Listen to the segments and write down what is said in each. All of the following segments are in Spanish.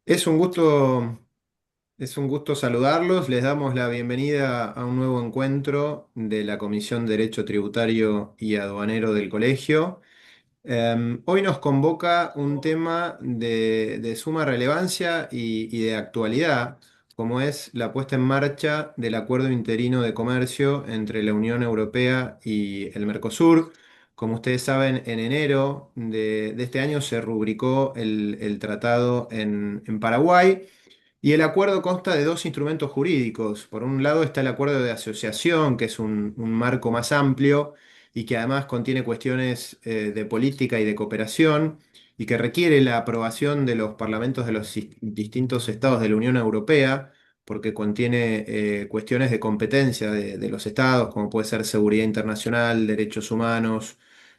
Es un gusto, es un gusto saludarlos. Les damos la bienvenida a un nuevo encuentro de la Comisión de Derecho Tributario y Aduanero del Colegio. Hoy nos convoca un tema de suma relevancia y de actualidad, como es la puesta en marcha del Acuerdo Interino de Comercio entre la Unión Europea y el Mercosur. Como ustedes saben, en enero de este año se rubricó el tratado en Paraguay. Y el acuerdo consta de dos instrumentos jurídicos. Por un lado está el acuerdo de asociación, que es un marco más amplio y que además contiene cuestiones de política y de cooperación y que requiere la aprobación de los parlamentos de los distintos estados de la Unión Europea, porque contiene cuestiones de competencia de los estados, como puede ser seguridad internacional, derechos humanos,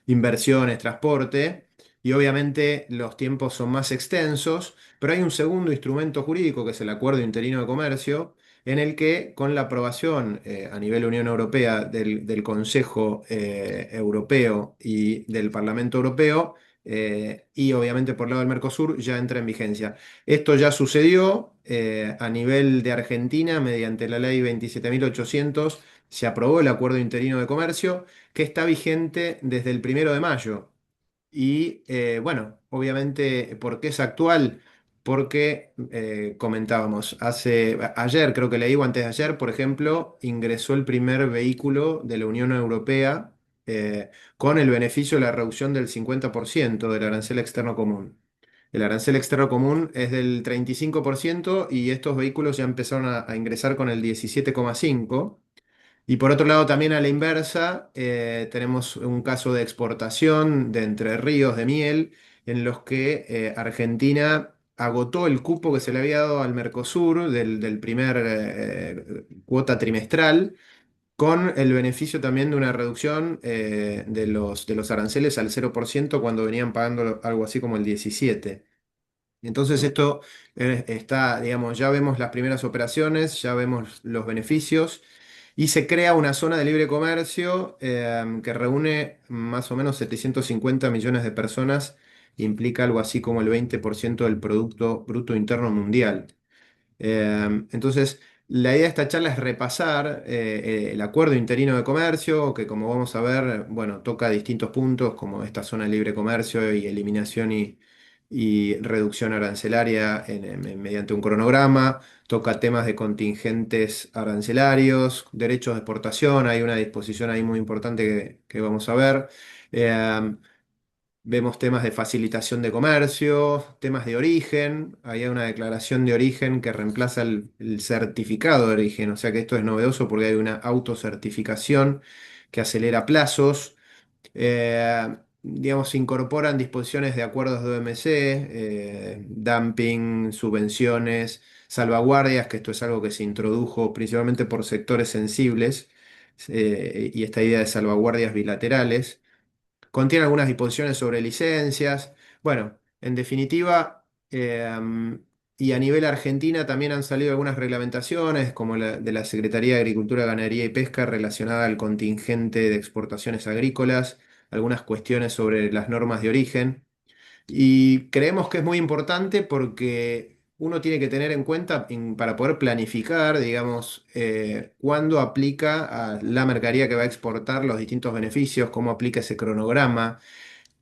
inversiones, transporte. Y obviamente los tiempos son más extensos, pero hay un segundo instrumento jurídico que es el Acuerdo Interino de Comercio, en el que con la aprobación a nivel Unión Europea del Consejo Europeo y del Parlamento Europeo, y obviamente por el lado del Mercosur, ya entra en vigencia. Esto ya sucedió a nivel de Argentina mediante la ley 27.800. Se aprobó el Acuerdo Interino de Comercio, que está vigente desde el 1 de mayo. Y bueno, obviamente, ¿por qué es actual? Porque comentábamos, ayer, creo que leí o antes de ayer, por ejemplo, ingresó el primer vehículo de la Unión Europea con el beneficio de la reducción del 50% del arancel externo común. El arancel externo común es del 35% y estos vehículos ya empezaron a ingresar con el 17,5%. Y por otro lado, también a la inversa, tenemos un caso de exportación de Entre Ríos de miel, en los que Argentina agotó el cupo que se le había dado al Mercosur del primer cuota trimestral, con el beneficio también de una reducción de los aranceles al 0% cuando venían pagando algo así como el 17%. Entonces esto está, digamos, ya vemos las primeras operaciones, ya vemos los beneficios y se crea una zona de libre comercio que reúne más o menos 750 millones de personas, implica algo así como el 20% del Producto Bruto Interno Mundial. Entonces, la idea de esta charla es repasar el acuerdo interino de comercio, que como vamos a ver, bueno, toca distintos puntos como esta zona de libre comercio y eliminación y reducción arancelaria mediante un cronograma, toca temas de contingentes arancelarios, derechos de exportación, hay una disposición ahí muy importante que vamos a ver. Em, Vemos temas de facilitación de comercio, temas de origen. Ahí hay una declaración de origen que reemplaza el certificado de origen. O sea que esto es novedoso porque hay una autocertificación que acelera plazos. Digamos, se incorporan disposiciones de acuerdos de OMC, dumping, subvenciones, salvaguardias, que esto es algo que se introdujo principalmente por sectores sensibles, y esta idea de salvaguardias bilaterales. Contiene algunas disposiciones sobre licencias. Bueno, en definitiva, y a nivel Argentina también han salido algunas reglamentaciones, como la de la Secretaría de Agricultura, Ganadería y Pesca relacionada al contingente de exportaciones agrícolas, algunas cuestiones sobre las normas de origen. Y creemos que es muy importante porque uno tiene que tener en cuenta para poder planificar, digamos, cuándo aplica a la mercadería que va a exportar los distintos beneficios, cómo aplica ese cronograma,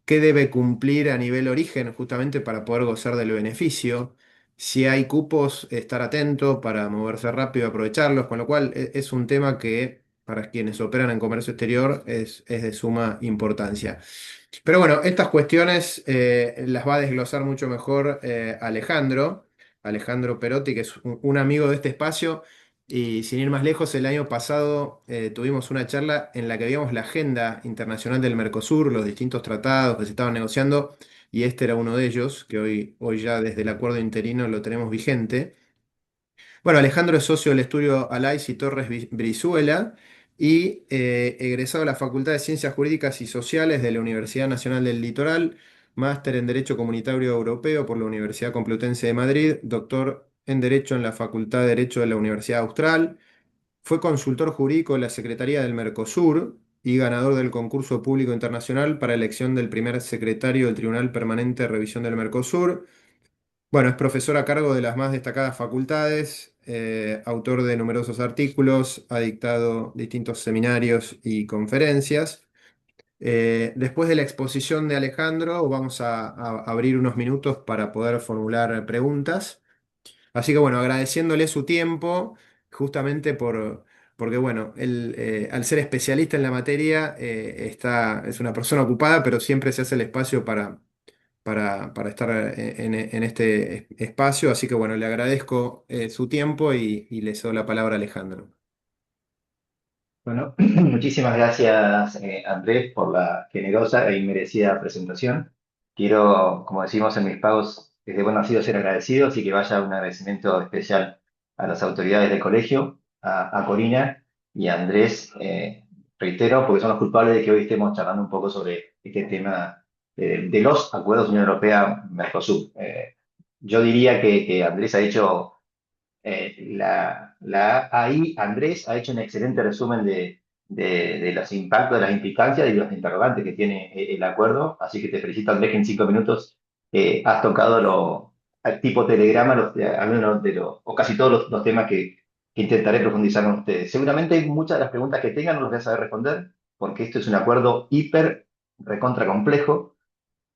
qué debe cumplir a nivel origen justamente para poder gozar del beneficio. Si hay cupos, estar atento para moverse rápido y aprovecharlos, con lo cual es un tema que para quienes operan en comercio exterior es de suma importancia. Pero bueno, estas cuestiones las va a desglosar mucho mejor Alejandro Perotti, que es un amigo de este espacio. Y sin ir más lejos, el año pasado tuvimos una charla en la que vimos la agenda internacional del Mercosur, los distintos tratados que se estaban negociando, y este era uno de ellos, que hoy ya desde el acuerdo interino lo tenemos vigente. Bueno, Alejandro es socio del estudio Alais y Torres Brizuela y egresado de la Facultad de Ciencias Jurídicas y Sociales de la Universidad Nacional del Litoral, máster en Derecho Comunitario Europeo por la Universidad Complutense de Madrid, doctor en Derecho en la Facultad de Derecho de la Universidad Austral, fue consultor jurídico de la Secretaría del Mercosur y ganador del concurso público internacional para elección del primer secretario del Tribunal Permanente de Revisión del Mercosur. Bueno, es profesor a cargo de las más destacadas facultades, autor de numerosos artículos, ha dictado distintos seminarios y conferencias. Después de la exposición de Alejandro, vamos a abrir unos minutos para poder formular preguntas. Así que bueno, agradeciéndole su tiempo, justamente porque bueno, él al ser especialista en la materia, es una persona ocupada, pero siempre se hace el espacio para estar en este espacio. Así que bueno, le agradezco su tiempo y le cedo la palabra a Alejandro. Bueno, muchísimas gracias, Andrés, por la generosa e inmerecida presentación. Quiero, como decimos en mis pagos, desde buen nacido ser agradecido, así que vaya un agradecimiento especial a las autoridades del colegio, a Corina y a Andrés, reitero, porque son los culpables de que hoy estemos charlando un poco sobre este tema de los acuerdos Unión Europea-Mercosur. Yo diría que Andrés ha hecho ahí Andrés ha hecho un excelente resumen de los impactos, de las implicancias y de los interrogantes que tiene el acuerdo. Así que te felicito, Andrés, que en 5 minutos has tocado al tipo telegrama, al menos o casi todos los temas que intentaré profundizar con ustedes. Seguramente muchas de las preguntas que tengan no las voy a saber responder, porque esto es un acuerdo hiper, recontra complejo.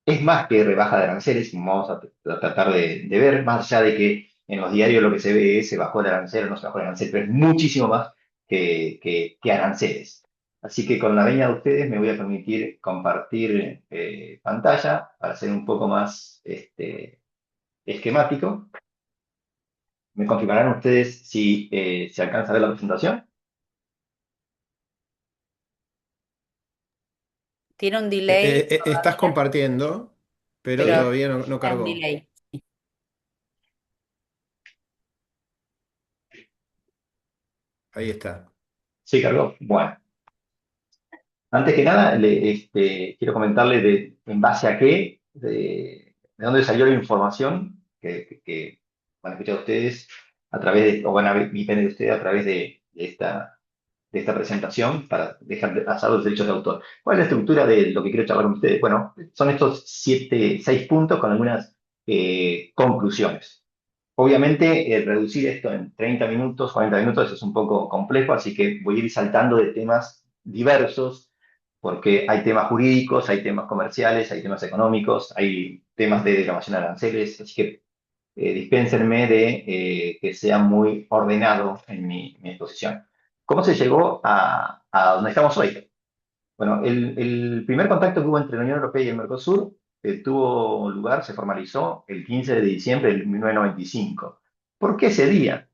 Es más que rebaja de aranceles, como vamos a tratar de ver, más allá de que en los diarios lo que se ve es se bajó el arancel o no se bajó el arancel, pero es muchísimo más que aranceles. Así que con la veña de ustedes me voy a permitir compartir pantalla para ser un poco más esquemático. ¿Me confirmarán ustedes si se alcanza a ver la presentación? Tiene un delay Estás todavía, compartiendo, pero pero todavía no es un cargó. delay. Ahí está. Sí, cargó. Bueno. Antes que nada, quiero comentarle en base a qué, de dónde salió la información que van a escuchar ustedes a través o van a ver de ustedes a través de esta presentación para dejar de pasar los derechos de autor. ¿Cuál es la estructura de lo que quiero charlar con ustedes? Bueno, son estos 6 puntos con algunas conclusiones. Obviamente, reducir esto en 30 minutos, 40 minutos es un poco complejo, así que voy a ir saltando de temas diversos, porque hay temas jurídicos, hay temas comerciales, hay temas económicos, hay temas de declamación de aranceles, así que dispénsenme de que sea muy ordenado en mi exposición. ¿Cómo se llegó a donde estamos hoy? Bueno, el primer contacto que hubo entre la Unión Europea y el Mercosur tuvo lugar, se formalizó el 15 de diciembre de 1995. ¿Por qué ese día?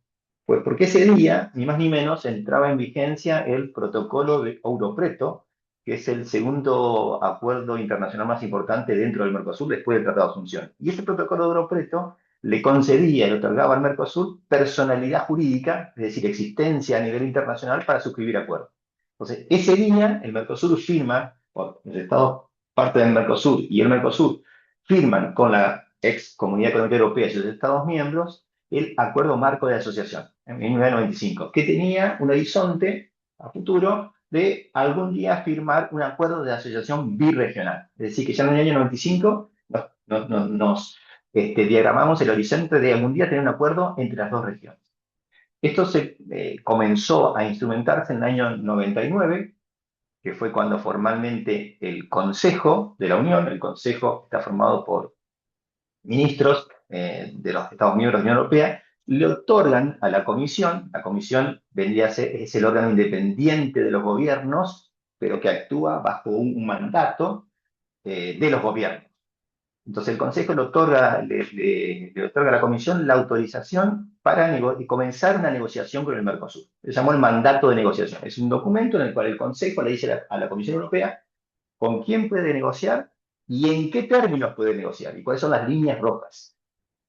Pues porque ese día, ni más ni menos, entraba en vigencia el protocolo de Ouro Preto, que es el segundo acuerdo internacional más importante dentro del Mercosur después del Tratado de Asunción. Y este protocolo de Ouro Preto le concedía, le otorgaba al Mercosur personalidad jurídica, es decir, existencia a nivel internacional para suscribir acuerdos. Entonces, ese día el Mercosur firma, o los Estados parte del Mercosur y el Mercosur firman con la ex Comunidad Económica Europea y sus Estados miembros el Acuerdo Marco de Asociación en 1995, que tenía un horizonte a futuro de algún día firmar un acuerdo de asociación birregional. Es decir, que ya en el año 95 nos diagramamos el horizonte de algún día tener un acuerdo entre las dos regiones. Esto se comenzó a instrumentarse en el año 99, que fue cuando formalmente el Consejo de la Unión, el Consejo está formado por ministros de los Estados miembros de la Unión Europea, le otorgan a la Comisión vendría a ser, es el órgano independiente de los gobiernos, pero que actúa bajo un mandato de los gobiernos. Entonces el Consejo le otorga a la Comisión la autorización para comenzar una negociación con el Mercosur. Se llamó el mandato de negociación. Es un documento en el cual el Consejo le dice a la Comisión Europea con quién puede negociar y en qué términos puede negociar y cuáles son las líneas rojas.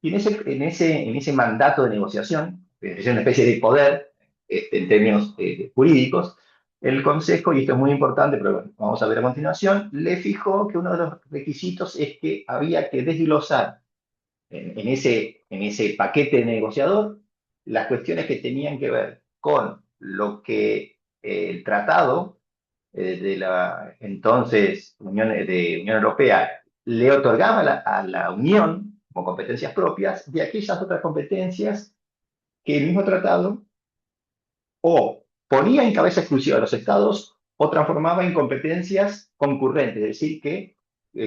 Y en ese mandato de negociación, que es una especie de poder en términos jurídicos, el Consejo, y esto es muy importante, pero bueno, vamos a ver a continuación, le fijó que uno de los requisitos es que había que desglosar en ese paquete negociador las cuestiones que tenían que ver con lo que el tratado de la entonces Unión Europea le otorgaba a la Unión como competencias propias de aquellas otras competencias que el mismo tratado o ponía en cabeza exclusiva de los estados o transformaba en competencias concurrentes, es decir,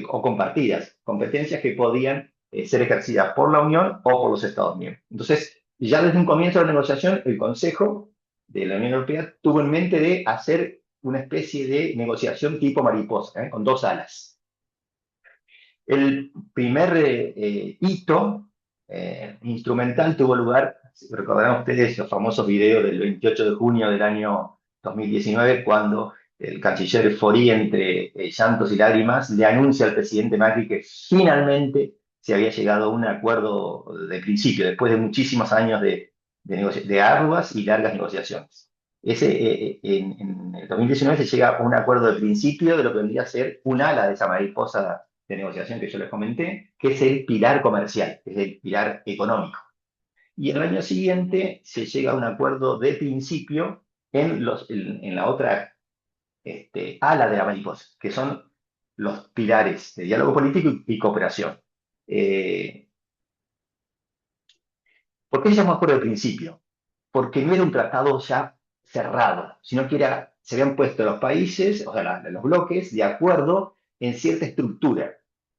o compartidas, competencias que podían ser ejercidas por la Unión o por los Estados miembros. Entonces, ya desde un comienzo de la negociación, el Consejo de la Unión Europea tuvo en mente de hacer una especie de negociación tipo mariposa, con dos alas. El primer hito instrumental tuvo lugar, recordarán ustedes los famosos videos del 28 de junio del año 2019, cuando el canciller Faure, entre llantos y lágrimas, le anuncia al presidente Macri que finalmente se había llegado a un acuerdo de principio, después de muchísimos años de arduas y largas negociaciones. En el 2019 se llega a un acuerdo de principio de lo que vendría a ser un ala de esa mariposa de negociación que yo les comenté, que es el pilar comercial, que es el pilar económico. Y en el año siguiente se llega a un acuerdo de principio en la otra ala de la mariposa, que son los pilares de diálogo político y cooperación. ¿Por qué se llama acuerdo de principio? Porque no era un tratado ya cerrado, sino que se habían puesto los países, o sea, los bloques, de acuerdo en cierta estructura,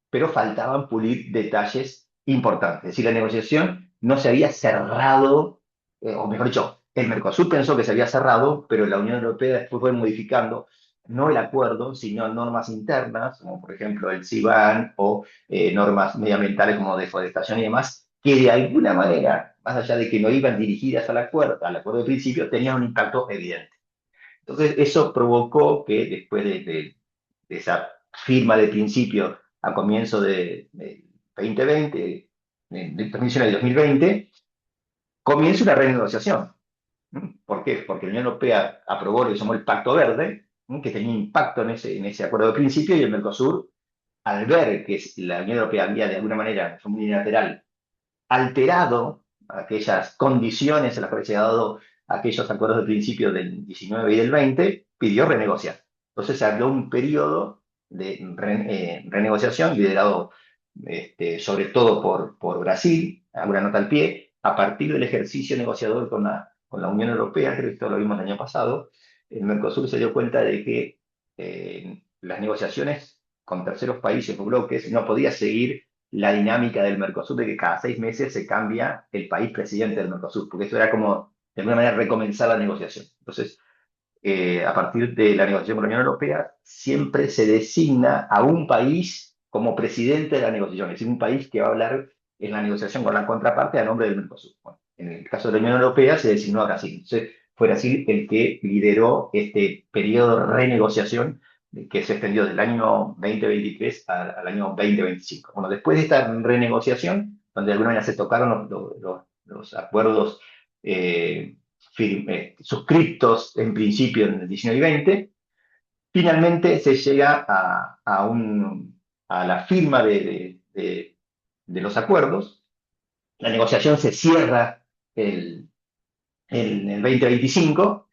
pero faltaban pulir detalles importantes. Es decir, la negociación no se había cerrado, o mejor dicho, el Mercosur pensó que se había cerrado, pero la Unión Europea después fue modificando no el acuerdo, sino normas internas, como por ejemplo el CBAM o normas medioambientales como deforestación y demás, que de alguna manera, más allá de que no iban dirigidas al acuerdo de principio, tenían un impacto evidente. Entonces, eso provocó que después de esa firma de principio a comienzo de 2020, de 2020, comienza una renegociación. ¿Por qué? Porque la Unión Europea aprobó lo que se llamó el Pacto Verde, que tenía impacto en ese acuerdo de principio, y el Mercosur, al ver que la Unión Europea había de alguna manera, de forma unilateral, alterado aquellas condiciones en las que se había dado aquellos acuerdos de principio del 19 y del 20, pidió renegociar. Entonces se abrió un periodo de renegociación liderado sobre todo por Brasil, alguna nota al pie, a partir del ejercicio negociador con la Unión Europea, creo que esto lo vimos el año pasado. El Mercosur se dio cuenta de que las negociaciones con terceros países o bloques no podía seguir la dinámica del Mercosur de que cada 6 meses se cambia el país presidente del Mercosur, porque eso era como, de alguna manera, recomenzar la negociación. Entonces, a partir de la negociación con la Unión Europea, siempre se designa a un país como presidente de la negociación, es decir, un país que va a hablar en la negociación con la contraparte a nombre del Mercosur. Bueno, en el caso de la Unión Europea se designó a Brasil. Entonces, fue Brasil el que lideró este periodo de renegociación que se extendió del año 2023 al año 2025. Bueno, después de esta renegociación, donde de alguna manera se tocaron los acuerdos suscriptos en principio en el 19 y 20, finalmente se llega a la firma de los acuerdos. La negociación se cierra en el 2025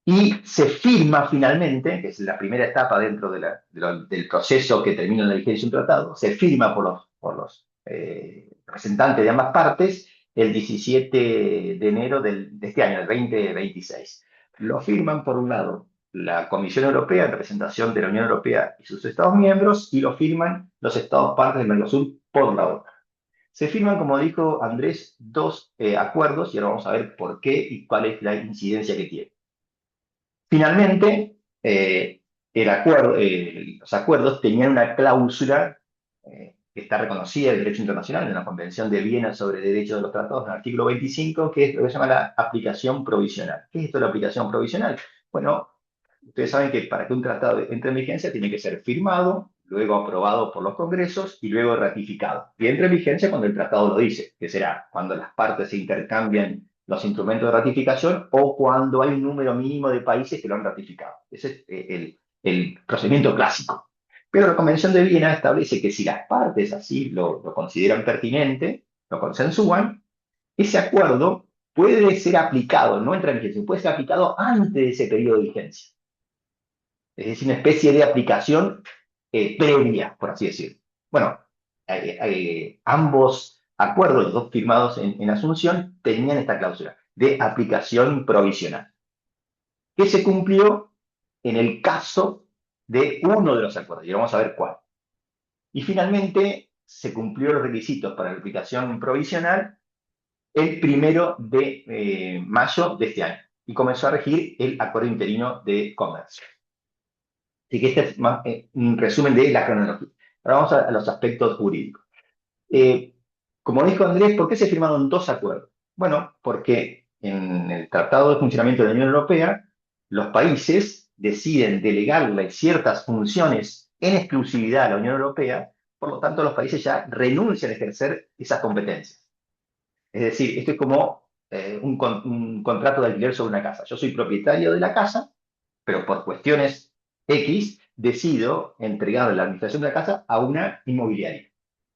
y se firma finalmente, que es la primera etapa dentro del proceso que termina la vigencia de un tratado, se firma por los representantes de ambas partes el 17 de enero de este año, el 2026. Lo firman, por un lado, la Comisión Europea en representación de la Unión Europea y sus Estados miembros, y lo firman los Estados partes del Mercosur por la otra. Se firman, como dijo Andrés, dos acuerdos, y ahora vamos a ver por qué y cuál es la incidencia que tiene. Finalmente, los acuerdos tenían una cláusula que está reconocida en el derecho internacional, en la Convención de Viena sobre Derechos de los Tratados, en el artículo 25, que es lo que se llama la aplicación provisional. ¿Qué es esto de la aplicación provisional? Bueno, ustedes saben que para que un tratado entre en vigencia tiene que ser firmado, luego aprobado por los congresos y luego ratificado. Y entra en vigencia cuando el tratado lo dice, que será cuando las partes se intercambian los instrumentos de ratificación o cuando hay un número mínimo de países que lo han ratificado. Ese es el procedimiento clásico. Pero la Convención de Viena establece que si las partes así lo consideran pertinente, lo consensúan, ese acuerdo puede ser aplicado, no entra en vigencia, puede ser aplicado antes de ese periodo de vigencia. Es decir, una especie de aplicación previa, por así decirlo. Bueno, ambos acuerdos, los dos firmados en Asunción, tenían esta cláusula de aplicación provisional, que se cumplió en el caso de uno de los acuerdos, y vamos a ver cuál. Y finalmente se cumplieron los requisitos para la aplicación provisional el 1 de mayo de este año, y comenzó a regir el acuerdo interino de comercio. Así que este es un resumen de la cronología. Ahora vamos a los aspectos jurídicos. Como dijo Andrés, ¿por qué se firmaron dos acuerdos? Bueno, porque en el Tratado de Funcionamiento de la Unión Europea, los países deciden delegarle ciertas funciones en exclusividad a la Unión Europea, por lo tanto los países ya renuncian a ejercer esas competencias. Es decir, esto es como un contrato de alquiler sobre una casa. Yo soy propietario de la casa, pero por cuestiones X decido entregar la administración de la casa a una inmobiliaria.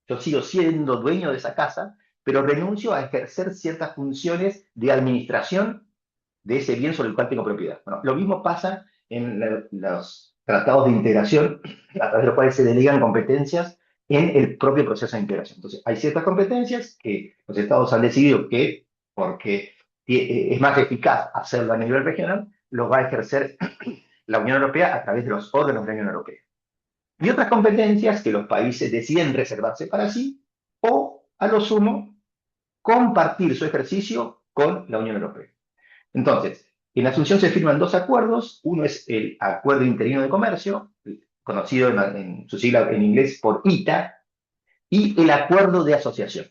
Yo sigo siendo dueño de esa casa, pero renuncio a ejercer ciertas funciones de administración de ese bien sobre el cual tengo propiedad. Bueno, lo mismo pasa en los tratados de integración, a través de los cuales se delegan competencias en el propio proceso de integración. Entonces, hay ciertas competencias que los estados han decidido que, porque es más eficaz hacerlo a nivel regional, lo va a ejercer la Unión Europea a través de los órganos de la Unión Europea. Y otras competencias que los países deciden reservarse para sí o, a lo sumo, compartir su ejercicio con la Unión Europea. Entonces, en Asunción se firman dos acuerdos. Uno es el Acuerdo Interino de Comercio, conocido en su sigla en inglés por ITA, y el Acuerdo de Asociación.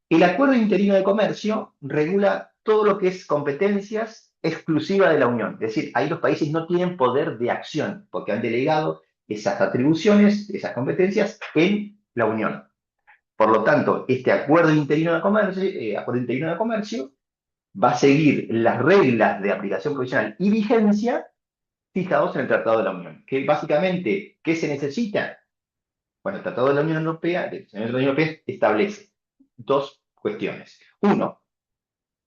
El Acuerdo Interino de Comercio regula todo lo que es competencias exclusivas de la Unión. Es decir, ahí los países no tienen poder de acción, porque han delegado esas atribuciones, esas competencias en la Unión. Por lo tanto, este Acuerdo Interino de Comercio va a seguir las reglas de aplicación provisional y vigencia fijados en el Tratado de la Unión. Que básicamente, ¿qué se necesita? Bueno, el Tratado de la Unión Europea, establece dos cuestiones. Uno,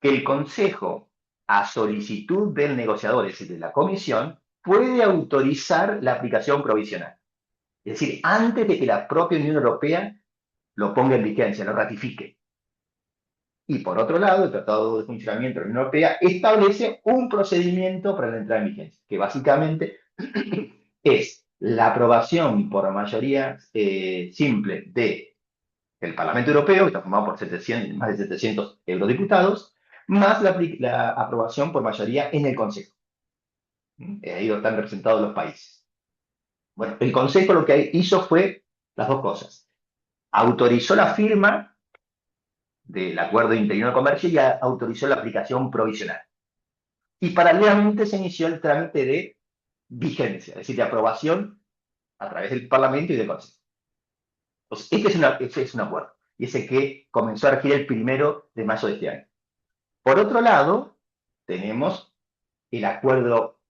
que el Consejo, a solicitud del negociador, es decir, de la Comisión, puede autorizar la aplicación provisional. Es decir, antes de que la propia Unión Europea lo ponga en vigencia, lo ratifique. Y por otro lado, el Tratado de Funcionamiento de la Unión Europea establece un procedimiento para la entrada en vigencia, que básicamente es la aprobación por mayoría simple del Parlamento Europeo, que está formado por más de 700 eurodiputados, más la aprobación por mayoría en el Consejo. Ahí están representados los países. Bueno, el Consejo lo que hizo fue las dos cosas. Autorizó la firma del Acuerdo Interino de Comercio y autorizó la aplicación provisional. Y paralelamente se inició el trámite de vigencia, es decir, de aprobación a través del Parlamento y del Consejo. Entonces, este es un acuerdo, y ese que comenzó a regir el 1 de mayo de este año. Por otro lado, tenemos el acuerdo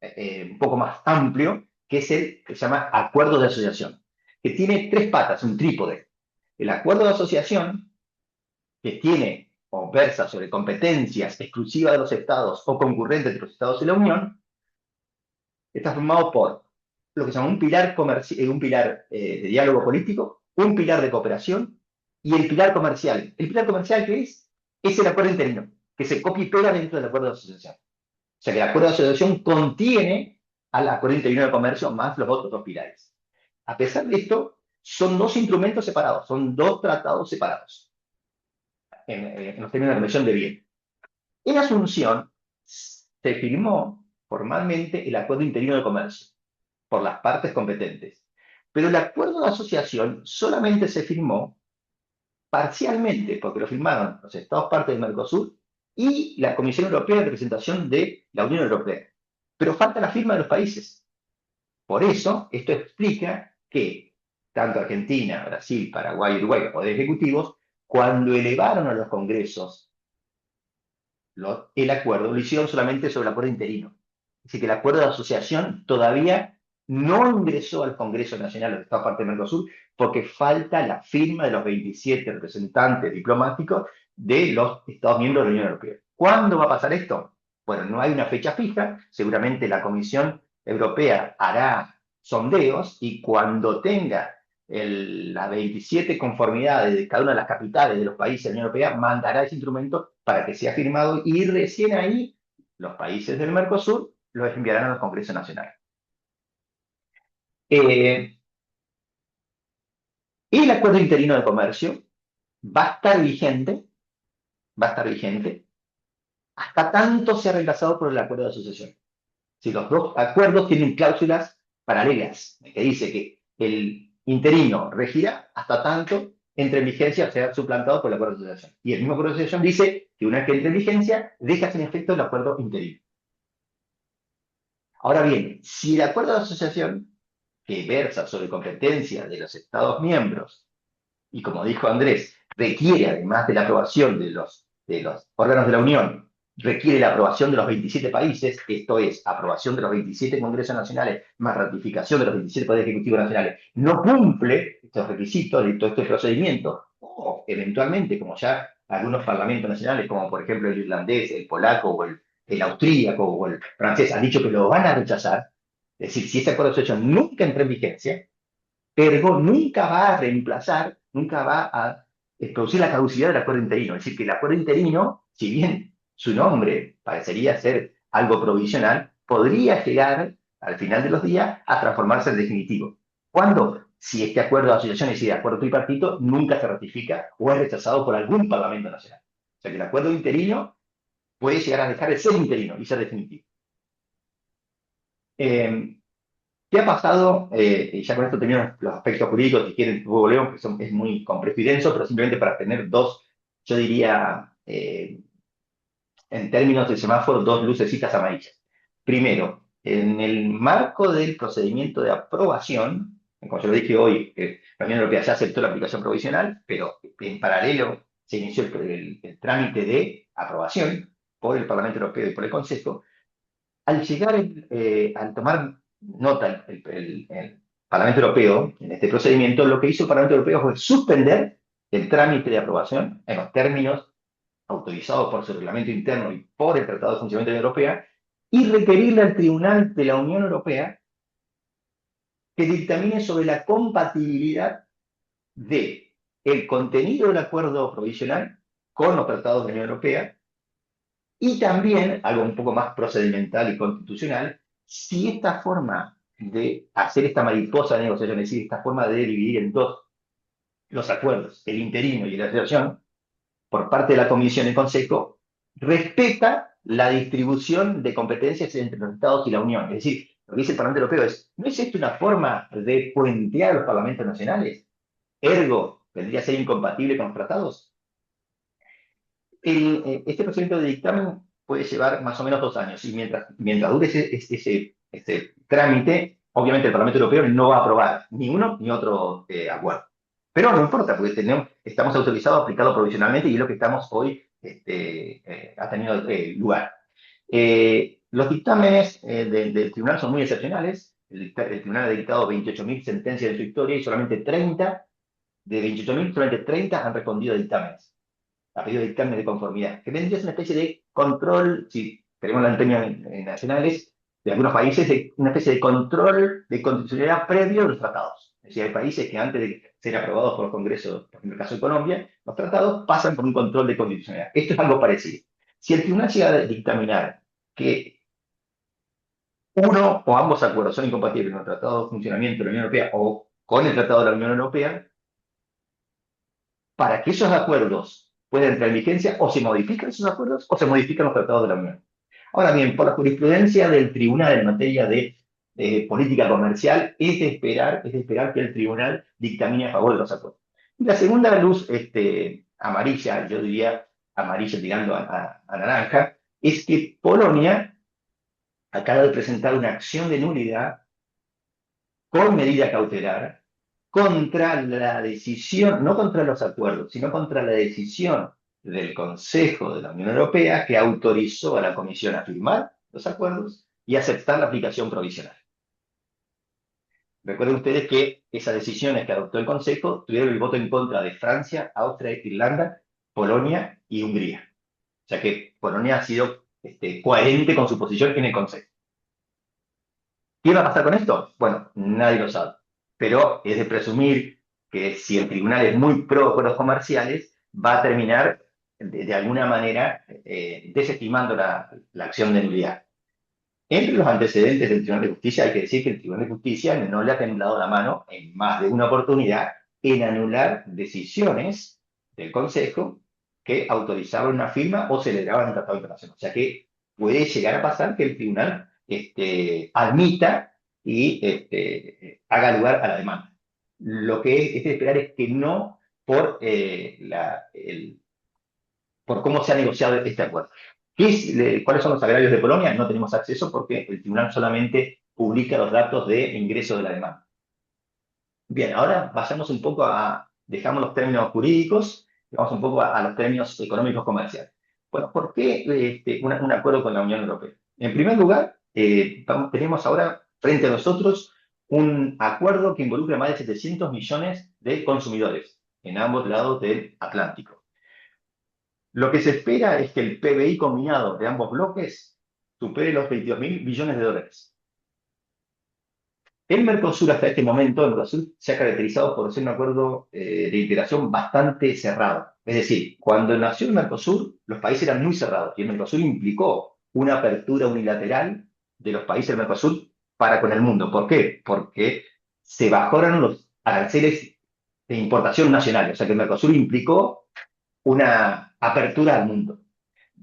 un poco más amplio, que es el que se llama Acuerdo de Asociación, que tiene tres patas, un trípode. El acuerdo de asociación, que tiene o versa sobre competencias exclusivas de los estados o concurrentes de los estados y la Unión, está formado por lo que se llama un pilar de diálogo político, un pilar de cooperación y el pilar comercial. ¿El pilar comercial qué es? Es el acuerdo interino, que se copia y pega dentro del acuerdo de asociación. O sea que el acuerdo de asociación contiene al acuerdo interino de comercio más los otros dos pilares. A pesar de esto, son dos instrumentos separados, son dos tratados separados en los términos de relación de bien. En Asunción se firmó formalmente el acuerdo interino de comercio por las partes competentes, pero el acuerdo de asociación solamente se firmó parcialmente, porque lo firmaron los estados partes del Mercosur y la Comisión Europea de Representación de la Unión Europea. Pero falta la firma de los países. Por eso, esto explica que tanto Argentina, Brasil, Paraguay y Uruguay, los poderes ejecutivos, cuando elevaron a los congresos el acuerdo, lo hicieron solamente sobre el acuerdo interino. Es decir, que el acuerdo de asociación todavía no ingresó al Congreso Nacional de los Estados parte del Mercosur porque falta la firma de los 27 representantes diplomáticos de los Estados miembros de la Unión Europea. ¿Cuándo va a pasar esto? Bueno, no hay una fecha fija, seguramente la Comisión Europea hará sondeos y cuando tenga las 27 conformidades de cada una de las capitales de los países de la Unión Europea mandará ese instrumento para que sea firmado y recién ahí los países del Mercosur lo enviarán a los congresos nacionales. El acuerdo interino de comercio va a estar vigente, hasta tanto sea reemplazado por el acuerdo de asociación. Si los dos acuerdos tienen cláusulas paralelas, que dice que el interino regirá hasta tanto entre en vigencia sea suplantado por el acuerdo de asociación. Y el mismo acuerdo de asociación dice que una vez que entre en vigencia, deja sin efecto el acuerdo interino. Ahora bien, si el acuerdo de asociación, que versa sobre competencia de los Estados miembros, y como dijo Andrés, requiere, además de la aprobación de los órganos de la Unión, requiere la aprobación de los 27 países, esto es, aprobación de los 27 congresos nacionales, más ratificación de los 27 poderes ejecutivos nacionales, no cumple estos requisitos de todo este procedimiento, o eventualmente, como ya algunos parlamentos nacionales, como por ejemplo el irlandés, el polaco, o el austríaco, o el francés, han dicho que lo van a rechazar, es decir, si ese acuerdo de asociación nunca entra en vigencia, ergo nunca va a reemplazar, nunca va a producir la caducidad del acuerdo interino. Es decir, que el acuerdo interino, si bien su nombre parecería ser algo provisional, podría llegar, al final de los días, a transformarse en definitivo. ¿Cuándo? Si este acuerdo de asociación y de acuerdo tripartito nunca se ratifica o es rechazado por algún parlamento nacional. O sea que el acuerdo interino puede llegar a dejar de ser interino y ser definitivo. ¿Qué ha pasado? Y ya con esto termino los aspectos jurídicos, si quieren, luego volvemos, porque es muy complejo y denso, pero simplemente para tener dos, yo diría, en términos de semáforo, dos lucecitas amarillas. Primero, en el marco del procedimiento de aprobación, como yo lo dije hoy, la Unión Europea ya aceptó la aplicación provisional, pero en paralelo se inició el trámite de aprobación por el Parlamento Europeo y por el Consejo. Al llegar, al tomar nota el Parlamento Europeo en este procedimiento, lo que hizo el Parlamento Europeo fue suspender el trámite de aprobación en los términos autorizados por su reglamento interno y por el Tratado de Funcionamiento de la Unión Europea y requerirle al Tribunal de la Unión Europea que dictamine sobre la compatibilidad de el contenido del acuerdo provisional con los tratados de la Unión Europea y también, algo un poco más procedimental y constitucional, si esta forma de hacer esta mariposa de negociación, es decir, esta forma de dividir en dos los acuerdos, el interino y la asociación, por parte de la Comisión y el Consejo, respeta la distribución de competencias entre los Estados y la Unión. Es decir, lo que dice el Parlamento Europeo es, ¿no es esto una forma de puentear a los parlamentos nacionales? Ergo, ¿vendría a ser incompatible con los tratados? Este procedimiento de dictamen puede llevar más o menos 2 años y mientras dure ese trámite, obviamente el Parlamento Europeo no va a aprobar ni uno ni otro acuerdo. Pero no importa, porque estamos autorizados a aplicarlo provisionalmente y es lo que estamos hoy ha tenido lugar. Los dictámenes del tribunal son muy excepcionales. El tribunal ha dictado 28.000 sentencias de su historia y solamente 30, de 28.000, solamente 30 han respondido a dictámenes, a pedido de dictamen de conformidad, que vendría a ser una especie de control, si tenemos la términos nacionales de algunos países, una especie de control de constitucionalidad previo a los tratados. Es decir, hay países que antes de ser aprobados por los congresos, por ejemplo, el caso de Colombia, los tratados pasan por un control de constitucionalidad. Esto es algo parecido. Si el tribunal llega a dictaminar que uno o ambos acuerdos son incompatibles con el Tratado de Funcionamiento de la Unión Europea o con el Tratado de la Unión Europea, para que esos acuerdos puedan entrar en vigencia, o se modifican esos acuerdos o se modifican los tratados de la Unión. Ahora bien, por la jurisprudencia del tribunal en materia de política comercial, es de esperar que el tribunal dictamine a favor de los acuerdos. Y la segunda luz amarilla, yo diría amarilla tirando a naranja, es que Polonia acaba de presentar una acción de nulidad con medida cautelar contra la decisión, no contra los acuerdos, sino contra la decisión del Consejo de la Unión Europea que autorizó a la Comisión a firmar los acuerdos y aceptar la aplicación provisional. Recuerden ustedes que esas decisiones que adoptó el Consejo tuvieron el voto en contra de Francia, Austria, Irlanda, Polonia y Hungría. O sea que Polonia ha sido coherente con su posición en el Consejo. ¿Qué va a pasar con esto? Bueno, nadie lo sabe, pero es de presumir que si el tribunal es muy pro acuerdos comerciales, va a terminar de alguna manera desestimando la acción de nulidad. Entre los antecedentes del Tribunal de Justicia hay que decir que el Tribunal de Justicia no le ha temblado la mano en más de una oportunidad en anular decisiones del Consejo que autorizaban una firma o celebraban un tratado internacional. O sea que puede llegar a pasar que el tribunal admita y haga lugar a la demanda. Lo que es de esperar es que no por, por cómo se ha negociado este acuerdo. ¿Cuáles son los agravios de Polonia? No tenemos acceso porque el tribunal solamente publica los datos de ingreso de la demanda. Bien, ahora vayamos un poco dejamos los términos jurídicos y vamos un poco a los términos económicos comerciales. Bueno, ¿por qué un acuerdo con la Unión Europea? En primer lugar, tenemos ahora frente a nosotros un acuerdo que involucra más de 700 millones de consumidores en ambos lados del Atlántico. Lo que se espera es que el PBI combinado de ambos bloques supere los 22.000 billones de dólares. El Mercosur hasta este momento, el Mercosur se ha caracterizado por ser un acuerdo de integración bastante cerrado. Es decir, cuando nació el Mercosur, los países eran muy cerrados y el Mercosur implicó una apertura unilateral de los países del Mercosur para con el mundo. ¿Por qué? Porque se bajaron los aranceles de importación nacional. O sea que el Mercosur implicó una apertura al mundo.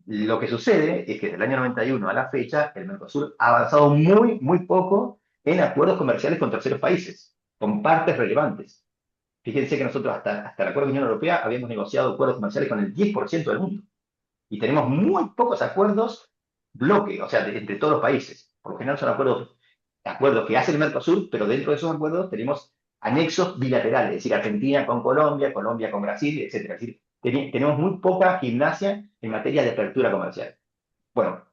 Lo que sucede es que desde el año 91 a la fecha, el Mercosur ha avanzado muy, muy poco en acuerdos comerciales con terceros países, con partes relevantes. Fíjense que nosotros hasta el acuerdo de Unión Europea habíamos negociado acuerdos comerciales con el 10% del mundo. Y tenemos muy pocos acuerdos bloque, o sea, entre todos los países. Por lo general son acuerdos que hace el Mercosur, pero dentro de esos acuerdos tenemos anexos bilaterales, es decir, Argentina con Colombia, Colombia con Brasil, etc. Es decir, tenemos muy poca gimnasia en materia de apertura comercial. Bueno,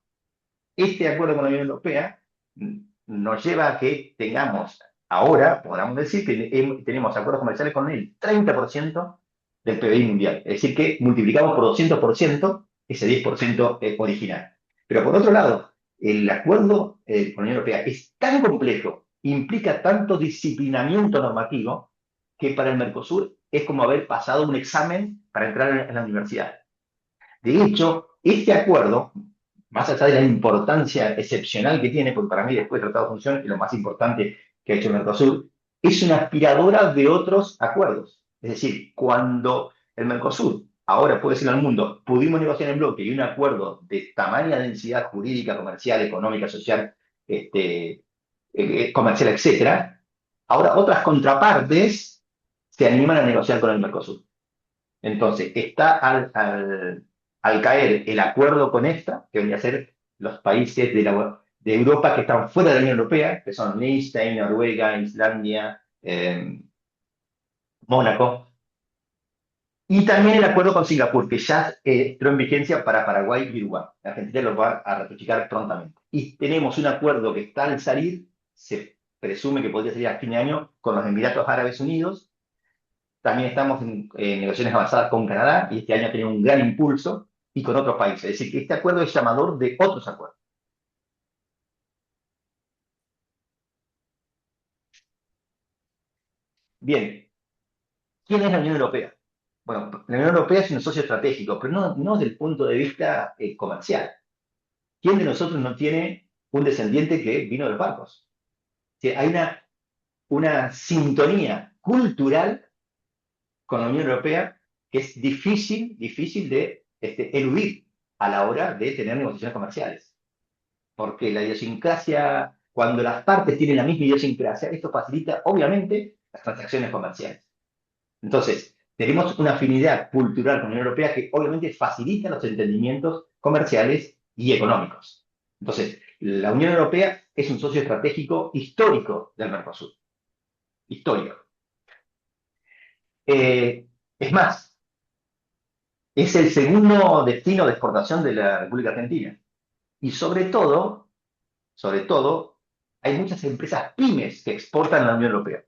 este acuerdo con la Unión Europea nos lleva a que tengamos ahora, podríamos decir, que tenemos acuerdos comerciales con el 30% del PBI mundial. Es decir, que multiplicamos por 200% ese 10% original. Pero por otro lado, el acuerdo con la Unión Europea es tan complejo, implica tanto disciplinamiento normativo, que para el Mercosur es como haber pasado un examen para entrar en la universidad. De hecho, este acuerdo, más allá de la importancia excepcional que tiene, porque para mí después del Tratado de Función es lo más importante que ha hecho el Mercosur, es una aspiradora de otros acuerdos. Es decir, cuando el Mercosur ahora puede decirle al mundo, pudimos negociar en bloque y un acuerdo de tamaña densidad jurídica, comercial, económica, social, comercial, etcétera, ahora otras contrapartes se animan a negociar con el Mercosur. Entonces, está al caer el acuerdo con esta, que vendría a ser los países de Europa que están fuera de la Unión Europea, que son Liechtenstein, Noruega, Islandia, Mónaco, y también el acuerdo con Singapur, que ya entró en vigencia para Paraguay y Uruguay. La Argentina lo va a ratificar prontamente. Y tenemos un acuerdo que está al salir, se presume que podría salir a fin de año, con los Emiratos Árabes Unidos. También estamos en negociaciones avanzadas con Canadá, y este año ha tenido un gran impulso, y con otros países. Es decir, que este acuerdo es llamador de otros acuerdos. Bien, ¿quién es la Unión Europea? Bueno, la Unión Europea es un socio estratégico, pero no desde el punto de vista comercial. ¿Quién de nosotros no tiene un descendiente que vino de los barcos? Sí, hay una sintonía cultural con la Unión Europea que es difícil de eludir a la hora de tener negociaciones comerciales. Porque la idiosincrasia, cuando las partes tienen la misma idiosincrasia, esto facilita, obviamente, las transacciones comerciales. Entonces, tenemos una afinidad cultural con la Unión Europea que obviamente facilita los entendimientos comerciales y económicos. Entonces, la Unión Europea es un socio estratégico histórico del Mercosur. Histórico. Es más, es el segundo destino de exportación de la República Argentina. Y sobre todo, hay muchas empresas pymes que exportan a la Unión Europea.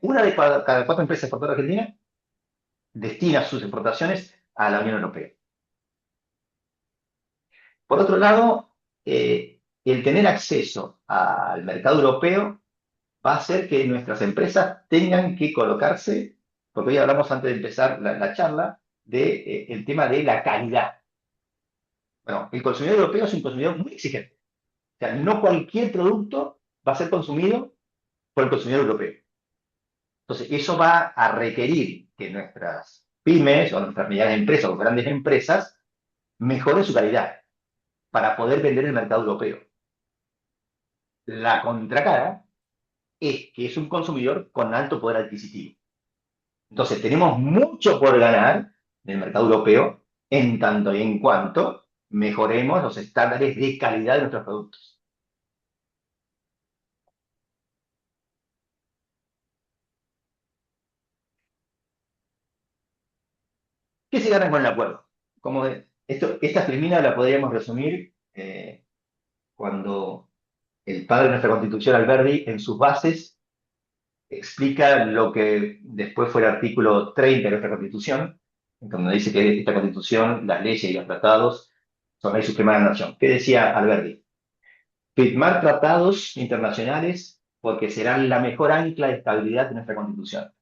Una de cada 4 empresas exportadoras argentinas destina sus exportaciones a la Unión Europea. Por otro lado, el tener acceso al mercado europeo va a hacer que nuestras empresas tengan que colocarse porque hoy hablamos antes de empezar la charla del tema de la calidad. Bueno, el consumidor europeo es un consumidor muy exigente. O sea, no cualquier producto va a ser consumido por el consumidor europeo. Entonces, eso va a requerir que nuestras pymes o nuestras medianas empresas o grandes empresas mejoren su calidad para poder vender en el mercado europeo. La contracara es que es un consumidor con alto poder adquisitivo. Entonces, tenemos mucho por ganar en el mercado europeo en tanto y en cuanto mejoremos los estándares de calidad de nuestros productos. ¿Qué se gana con el acuerdo? Esta filmina la podríamos resumir cuando el padre de nuestra Constitución, Alberdi, en sus bases, explica lo que después fue el artículo 30 de nuestra Constitución, donde dice que esta Constitución, las leyes y los tratados son ley suprema de la nación. ¿Qué decía Alberdi? Firmar tratados internacionales porque serán la mejor ancla de estabilidad de nuestra Constitución.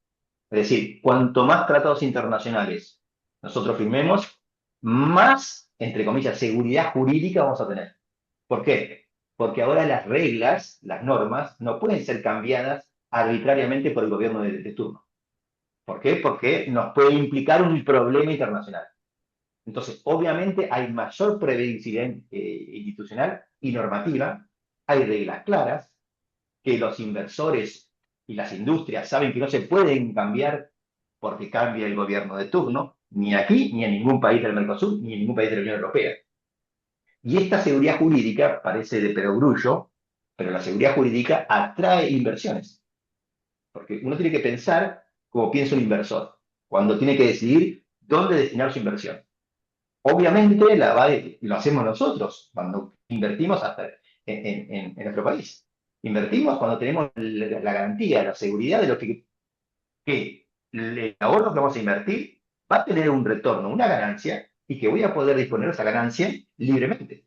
Es decir, cuanto más tratados internacionales nosotros firmemos, más, entre comillas, seguridad jurídica vamos a tener. ¿Por qué? Porque ahora las reglas, las normas, no pueden ser cambiadas arbitrariamente por el gobierno de turno. ¿Por qué? Porque nos puede implicar un problema internacional. Entonces, obviamente hay mayor previsibilidad institucional y normativa, hay reglas claras que los inversores y las industrias saben que no se pueden cambiar porque cambia el gobierno de turno, ni aquí, ni en ningún país del Mercosur, ni en ningún país de la Unión Europea. Y esta seguridad jurídica parece de perogrullo, pero la seguridad jurídica atrae inversiones. Porque uno tiene que pensar como piensa un inversor, cuando tiene que decidir dónde destinar su inversión. Obviamente lo hacemos nosotros cuando invertimos en nuestro país. Invertimos cuando tenemos la garantía, la seguridad de lo que el ahorro que vamos a invertir va a tener un retorno, una ganancia, y que voy a poder disponer de esa ganancia libremente.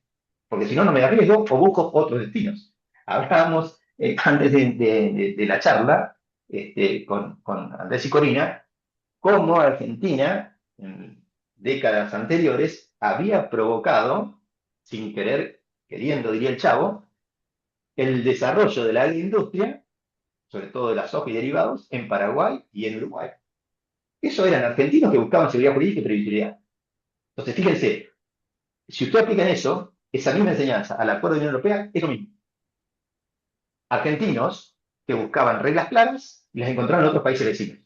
Porque si no, no me arriesgo o busco otros destinos. Hablábamos antes de la charla con Andrés y Corina, cómo Argentina, en décadas anteriores, había provocado, sin querer, queriendo, diría el Chavo, el desarrollo de la agroindustria, sobre todo de la soja y derivados, en Paraguay y en Uruguay. Eso eran argentinos que buscaban seguridad jurídica y previsibilidad. Entonces, fíjense, si ustedes aplican eso, esa misma enseñanza al Acuerdo de la Unión Europea es lo mismo. Argentinos que buscaban reglas claras y las encontraron en otros países vecinos.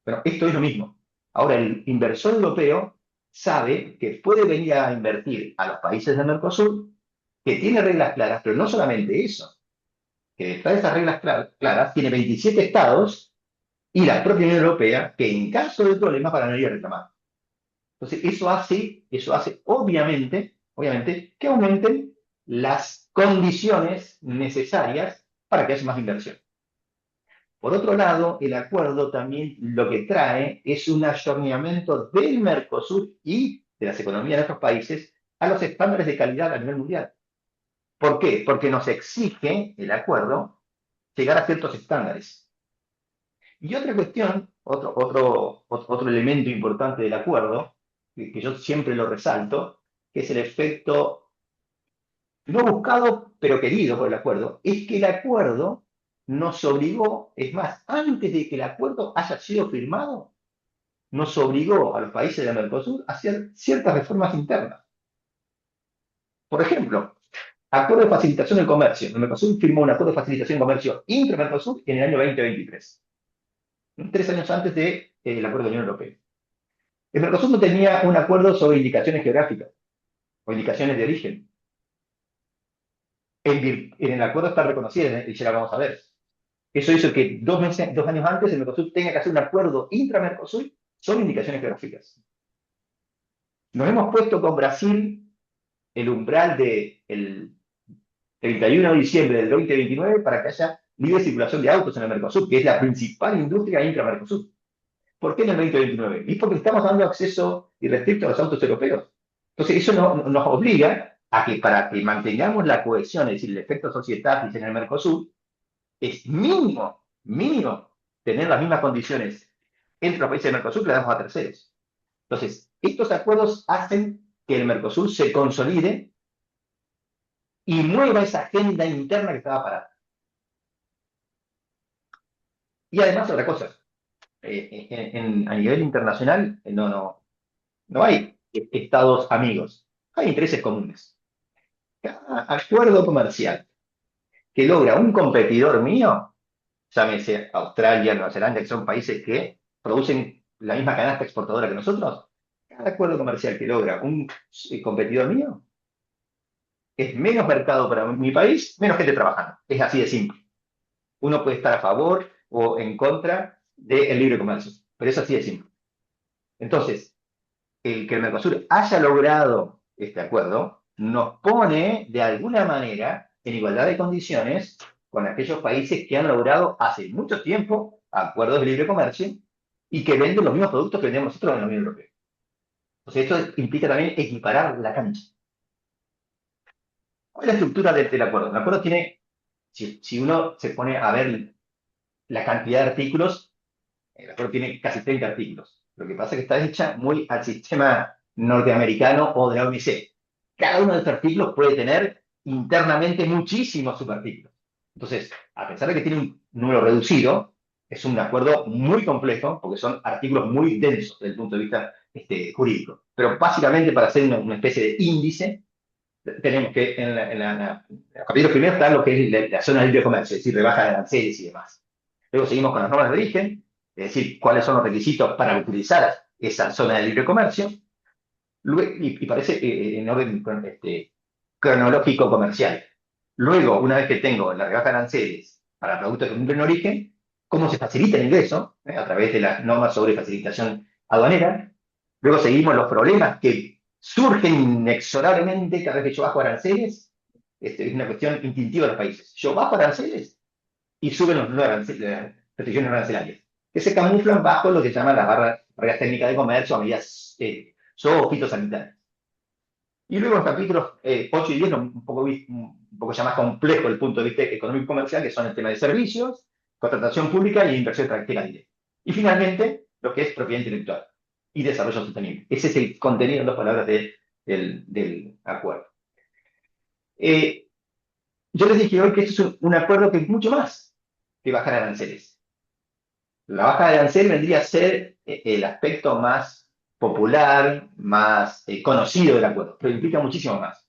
Pero esto es lo mismo. Ahora, el inversor europeo sabe que puede venir a invertir a los países del Mercosur, que tiene reglas claras, pero no solamente eso, que detrás de esas reglas claras tiene 27 estados y la propia Unión Europea, que en caso de problemas van a venir a reclamar. Entonces, eso hace obviamente, que aumenten las condiciones necesarias para que haya más inversión. Por otro lado, el acuerdo también lo que trae es un ayornamiento del Mercosur y de las economías de otros países a los estándares de calidad a nivel mundial. ¿Por qué? Porque nos exige el acuerdo llegar a ciertos estándares. Y otra cuestión, otro elemento importante del acuerdo, que yo siempre lo resalto, que es el efecto no buscado, pero querido por el acuerdo, es que el acuerdo nos obligó, es más, antes de que el acuerdo haya sido firmado, nos obligó a los países del Mercosur a hacer ciertas reformas internas. Por ejemplo, acuerdo de facilitación del comercio. El Mercosur firmó un acuerdo de facilitación del comercio intra-Mercosur en el año 2023, 3 años antes del acuerdo de la Unión Europea. El Mercosur no tenía un acuerdo sobre indicaciones geográficas o indicaciones de origen. En el acuerdo está reconocido, y ya lo vamos a ver. Eso hizo que 2 años antes el Mercosur tenga que hacer un acuerdo intra-Mercosur sobre indicaciones geográficas. Nos hemos puesto con Brasil el umbral del 31 de diciembre del 2029 para que haya libre circulación de autos en el Mercosur, que es la principal industria intra-Mercosur. ¿Por qué en el 2029? Y porque estamos dando acceso irrestricto a los autos europeos. Entonces, eso nos obliga a que para que mantengamos la cohesión, es decir, el efecto societatis en el Mercosur, es mínimo tener las mismas condiciones entre los países del Mercosur que le damos a terceros. Entonces, estos acuerdos hacen que el Mercosur se consolide y mueva esa agenda interna que estaba parada. Y además, otra cosa, a nivel internacional no hay estados amigos, hay intereses comunes. Cada acuerdo comercial que logra un competidor mío, llámese Australia, Nueva Zelanda, que son países que producen la misma canasta exportadora que nosotros, cada acuerdo comercial que logra un competidor mío es menos mercado para mi país, menos gente trabajando. Es así de simple. Uno puede estar a favor o en contra del libre comercio, pero es así de simple. Entonces, el que el Mercosur haya logrado este acuerdo nos pone de alguna manera en igualdad de condiciones con aquellos países que han logrado hace mucho tiempo acuerdos de libre comercio y que venden los mismos productos que vendemos nosotros en la Unión Europea. Entonces, esto implica también equiparar la cancha. ¿Cuál es la estructura del acuerdo? El acuerdo tiene, si uno se pone a ver la cantidad de artículos, el acuerdo tiene casi 30 artículos. Lo que pasa es que está hecha muy al sistema norteamericano o de la OMC. Cada uno de estos artículos puede tener internamente muchísimos subartículos. Entonces, a pesar de que tiene un número reducido, es un acuerdo muy complejo porque son artículos muy densos desde el punto de vista jurídico. Pero básicamente para hacer una especie de índice, tenemos que los capítulos primeros está lo que es la zona de libre comercio, es decir, rebaja de aranceles y demás. Luego seguimos con las normas de origen, es decir, cuáles son los requisitos para utilizar esa zona de libre comercio, y parece en orden cronológico comercial. Luego, una vez que tengo la rebaja de aranceles para productos que cumplen origen, cómo se facilita el ingreso a través de las normas sobre facilitación aduanera. Luego seguimos los problemas que surgen inexorablemente cada vez que yo bajo aranceles. Es una cuestión instintiva de los países. Yo bajo aranceles y suben los las restricciones arancelarias, que se camuflan bajo lo que se llaman las barreras técnicas de comercio a medidas zoofitosanitarias. Y luego los capítulos 8 y 10, un poco ya más complejo desde el punto de vista económico y comercial, que son el tema de servicios, contratación pública y inversión extranjera directa. Y finalmente, lo que es propiedad intelectual y desarrollo sostenible. Ese es el contenido, en dos palabras, del acuerdo. Yo les dije hoy que esto es un acuerdo que es mucho más que bajar aranceles. La baja de arancel vendría a ser el aspecto más popular, más conocido del acuerdo, pero implica muchísimo más.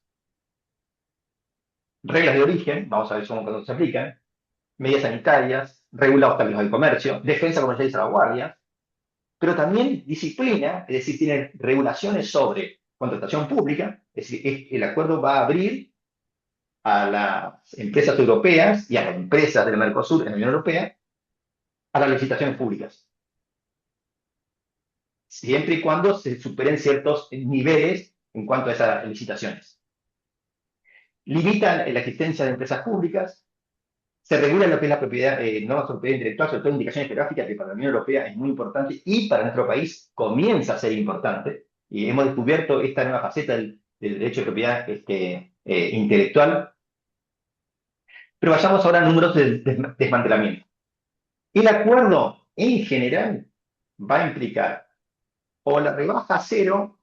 Reglas de origen, vamos a ver cómo se aplican, medidas sanitarias, regula obstáculos del comercio, defensa comercial y salvaguardia, pero también disciplina, es decir, tiene regulaciones sobre contratación pública, es decir, el acuerdo va a abrir a las empresas europeas y a las empresas del Mercosur en la Unión Europea a las licitaciones públicas, siempre y cuando se superen ciertos niveles en cuanto a esas licitaciones. Limitan la existencia de empresas públicas, se regula lo que es la propiedad, normas sobre propiedad intelectual, sobre todo indicaciones geográficas, que para la Unión Europea es muy importante y para nuestro país comienza a ser importante. Y hemos descubierto esta nueva faceta del derecho de propiedad intelectual. Pero vayamos ahora a números de desmantelamiento. El acuerdo, en general, va a implicar o la rebaja a cero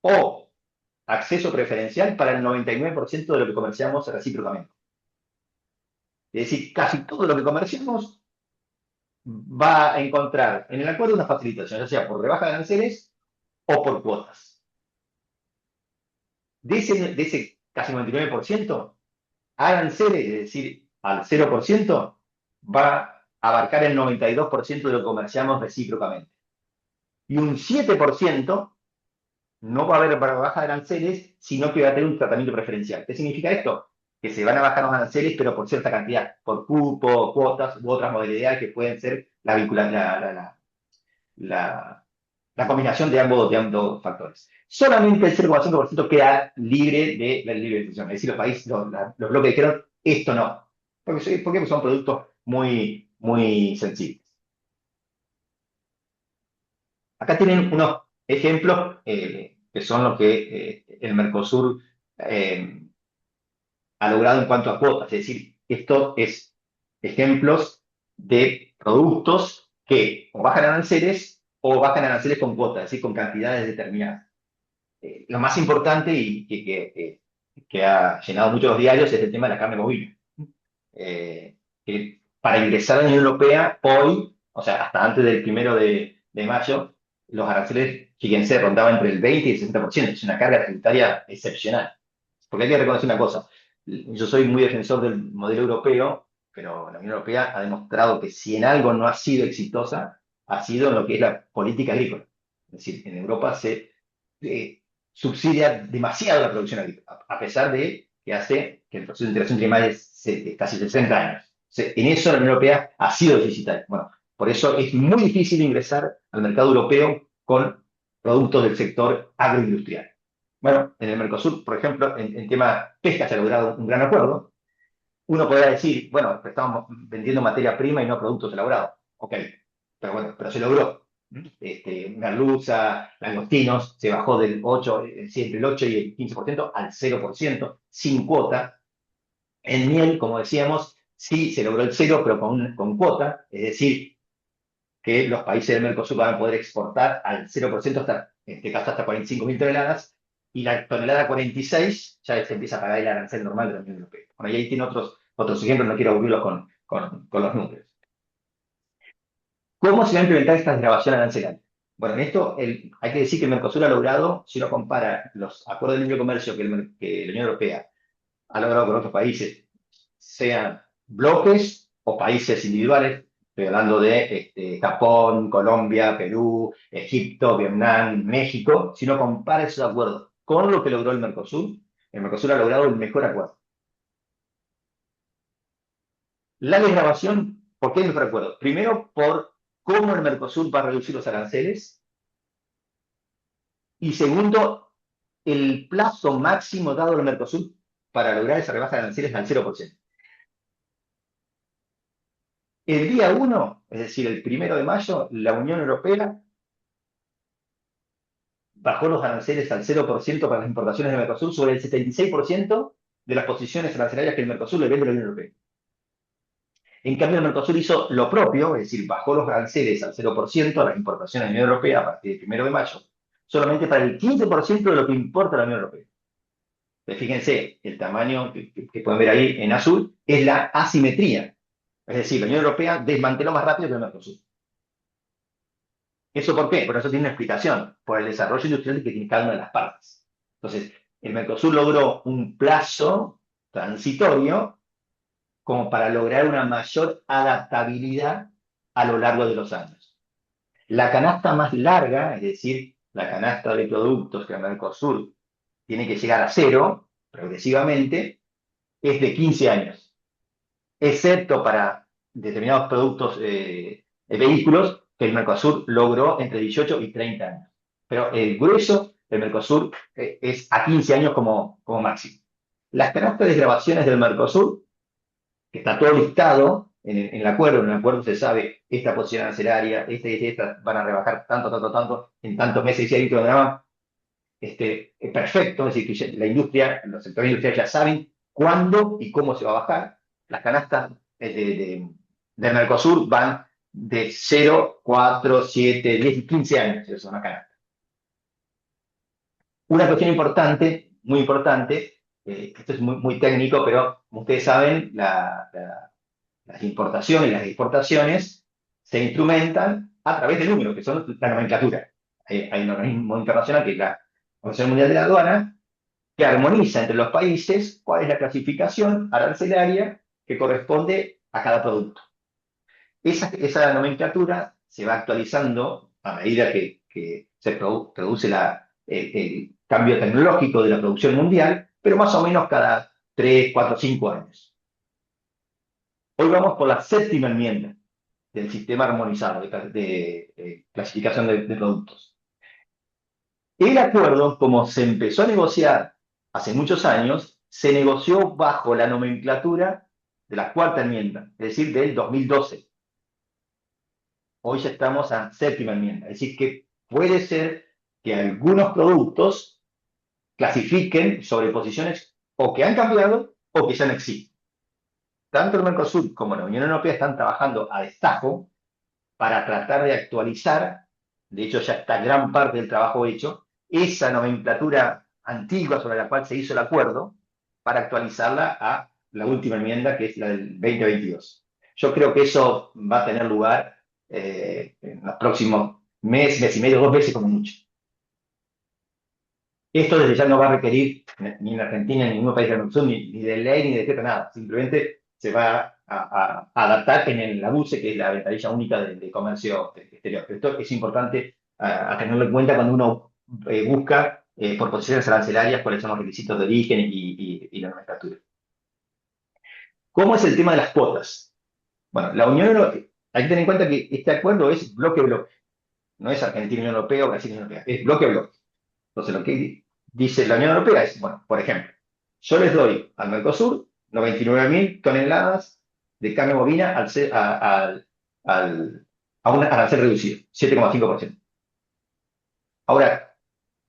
o acceso preferencial para el 99% de lo que comerciamos recíprocamente. Es decir, casi todo lo que comerciamos va a encontrar en el acuerdo una facilitación, ya sea por rebaja de aranceles o por cuotas. De ese casi 99%, aranceles, es decir, al 0%, va a abarcar el 92% de lo que comerciamos recíprocamente. Y un 7% no va a haber rebaja de aranceles, sino que va a tener un tratamiento preferencial. ¿Qué significa esto? Que se van a bajar los aranceles, pero por cierta cantidad, por cupo, cuotas u otras modalidades que pueden ser la combinación de ambos factores. Solamente el 0,5% queda libre de la libre decisión. Es decir, los bloques dijeron, esto no. Porque son productos muy, muy sensibles. Acá tienen unos ejemplos que son lo que el Mercosur ha logrado en cuanto a cuotas. Es decir, esto es ejemplos de productos que o bajan aranceles o bajan aranceles con cuotas, es decir, con cantidades determinadas. Lo más importante y que ha llenado muchos los diarios es el tema de la carne bovina. Que para ingresar a la Unión Europea hoy, o sea, hasta antes del 1 de mayo, los aranceles, fíjense, rondaban entre el 20 y el 60%. Es una carga tributaria excepcional. Porque hay que reconocer una cosa. Yo soy muy defensor del modelo europeo, pero la Unión Europea ha demostrado que si en algo no ha sido exitosa, ha sido en lo que es la política agrícola. Es decir, en Europa se subsidia demasiado la producción agrícola, a pesar de que hace que el proceso de integración primaria es de casi 60 años. En eso la Unión Europea ha sido deficitaria. Bueno, por eso es muy difícil ingresar al mercado europeo con productos del sector agroindustrial. Bueno, en el Mercosur, por ejemplo, en tema pesca se ha logrado un gran acuerdo. Uno podrá decir, bueno, estamos vendiendo materia prima y no productos elaborados. Ok, pero bueno, pero se logró. Merluza, langostinos, se bajó del 8, entre el 8 y el 15% al 0%, sin cuota. En miel, como decíamos, sí se logró el 0, pero con cuota, es decir, que los países del Mercosur van a poder exportar al 0% hasta, en este caso, hasta 45.000 toneladas, y la tonelada 46 ya se empieza a pagar el arancel normal de la Unión Europea. Bueno, y ahí tiene otros ejemplos, no quiero aburrirlos con los números. ¿Cómo se va a implementar esta desgravación arancelaria? Bueno, en esto hay que decir que el Mercosur ha logrado, si uno compara los acuerdos de libre comercio que la Unión Europea ha logrado con otros países, sean bloques o países individuales, estoy hablando de Japón, Colombia, Perú, Egipto, Vietnam, México, si uno compara esos acuerdos con lo que logró el Mercosur ha logrado el mejor acuerdo. La desgravación, ¿por qué el mejor acuerdo? Primero, por cómo el Mercosur va a reducir los aranceles, y segundo, el plazo máximo dado al Mercosur para lograr esa rebaja de aranceles al 0%. El día 1, es decir, el 1 de mayo, la Unión Europea bajó los aranceles al 0% para las importaciones de Mercosur sobre el 76% de las posiciones arancelarias que el Mercosur le vende a la Unión Europea. En cambio, el Mercosur hizo lo propio, es decir, bajó los aranceles al 0% a las importaciones de la Unión Europea a partir del 1 de mayo, solamente para el 15% de lo que importa la Unión Europea. Fíjense, el tamaño que pueden ver ahí en azul es la asimetría. Es decir, la Unión Europea desmanteló más rápido que el Mercosur. ¿Eso por qué? Por eso tiene una explicación, por el desarrollo industrial que tiene cada una de las partes. Entonces, el Mercosur logró un plazo transitorio como para lograr una mayor adaptabilidad a lo largo de los años. La canasta más larga, es decir, la canasta de productos que el Mercosur tiene que llegar a 0 progresivamente, es de 15 años, excepto para determinados productos vehículos que el Mercosur logró entre 18 y 30 años. Pero el grueso del Mercosur es a 15 años como máximo. Las canastas de desgravaciones del Mercosur, que está todo listado en el acuerdo. En el acuerdo se sabe esta posición arancelaria, esta van a rebajar tanto, en tantos meses, y hay un cronograma perfecto, es decir, que la industria, los sectores industriales ya saben cuándo y cómo se va a bajar. Las canastas del Mercosur van de 0, 4, 7, 10 y 15 años, eso es una canasta. Una cuestión importante, muy importante, esto es muy, muy técnico, pero como ustedes saben, las importaciones y las exportaciones se instrumentan a través de números, que son la nomenclatura. Hay un organismo internacional que es la Organización Mundial de la Aduana, que armoniza entre los países cuál es la clasificación arancelaria que corresponde a cada producto. Esa nomenclatura se va actualizando a medida que se produce el cambio tecnológico de la producción mundial, pero más o menos cada 3, 4, 5 años. Hoy vamos por la séptima enmienda del sistema armonizado de clasificación de productos. El acuerdo, como se empezó a negociar hace muchos años, se negoció bajo la nomenclatura de la cuarta enmienda, es decir, del 2012. Hoy ya estamos a séptima enmienda, es decir, que puede ser que algunos productos clasifiquen sobre posiciones o que han cambiado o que ya no existen. Tanto el Mercosur como la Unión Europea están trabajando a destajo para tratar de actualizar, de hecho ya está gran parte del trabajo hecho, esa nomenclatura antigua sobre la cual se hizo el acuerdo, para actualizarla a la última enmienda, que es la del 2022. Yo creo que eso va a tener lugar en los próximos mes y medio, 2 meses como mucho. Esto desde ya no va a requerir, ni en Argentina, ni en ningún país de la Unión, ni de ley, ni de decreto, nada. Simplemente se va a adaptar en el ABUCE, que es la ventanilla única de comercio exterior. Pero esto es importante a tenerlo en cuenta cuando uno busca por posiciones arancelarias cuáles son los requisitos de origen y la nomenclatura. ¿Cómo es el tema de las cuotas? Bueno, la Unión Europea, hay que tener en cuenta que este acuerdo es bloque-bloque. No es Argentina-Unión Europea o Brasil-Unión Europea, es bloque-bloque. Entonces, lo que dice la Unión Europea es, bueno, por ejemplo, yo les doy al Mercosur 99.000 toneladas de carne bovina a un arancel reducido, 7,5%. Ahora,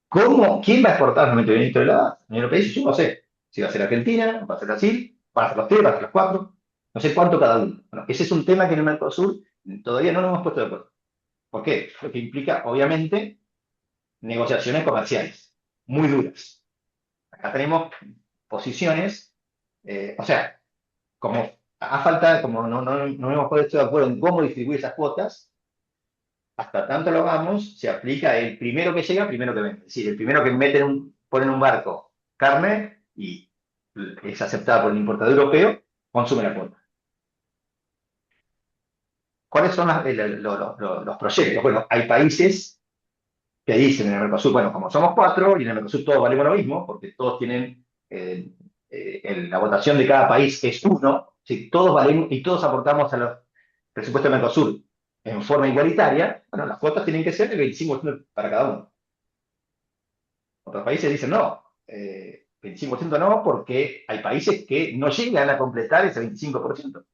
¿quién va a exportar las 99.000 toneladas? La Unión Europea dice, yo no sé si va a ser Argentina, va a ser Brasil, va a ser los tres, va a ser los cuatro, no sé cuánto cada uno. Bueno, ese es un tema que en el Mercosur todavía no nos hemos puesto de acuerdo. ¿Por qué? Porque implica, obviamente, negociaciones comerciales muy duras. Acá tenemos posiciones, o sea, como a falta, como no hemos puesto de acuerdo en cómo distribuir esas cuotas, hasta tanto lo hagamos, se aplica el primero que llega, primero que vende. Es decir, el primero que pone en un barco carne y es aceptada por el importador europeo, consume la cuota. ¿Cuáles son los proyectos? Bueno, hay países que dicen en el Mercosur, bueno, como somos cuatro y en el Mercosur todos valemos lo mismo, porque todos tienen, la votación de cada país es uno, si todos valemos y todos aportamos a los presupuestos del Mercosur en forma igualitaria, bueno, las cuotas tienen que ser el 25% para cada uno. Otros países dicen no, 25% no, porque hay países que no llegan a completar ese 25%.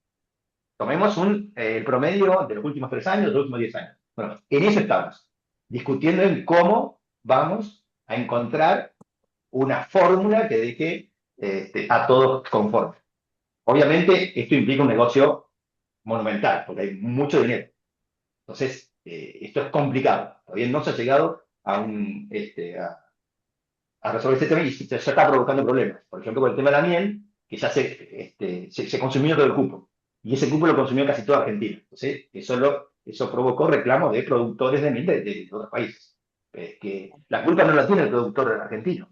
Tomemos el promedio de los últimos 3 años, de los últimos 10 años. Bueno, en eso estamos, discutiendo en cómo vamos a encontrar una fórmula que deje a todos conformes. Obviamente, esto implica un negocio monumental, porque hay mucho dinero. Entonces, esto es complicado. Todavía no se ha llegado a resolver este tema y ya está provocando problemas. Por ejemplo, con el tema de la miel, que ya se consumió todo el cupo. Y ese cupo lo consumió casi toda Argentina. Entonces, eso provocó reclamos de productores de miel de otros países. Que la culpa no la tiene el productor argentino.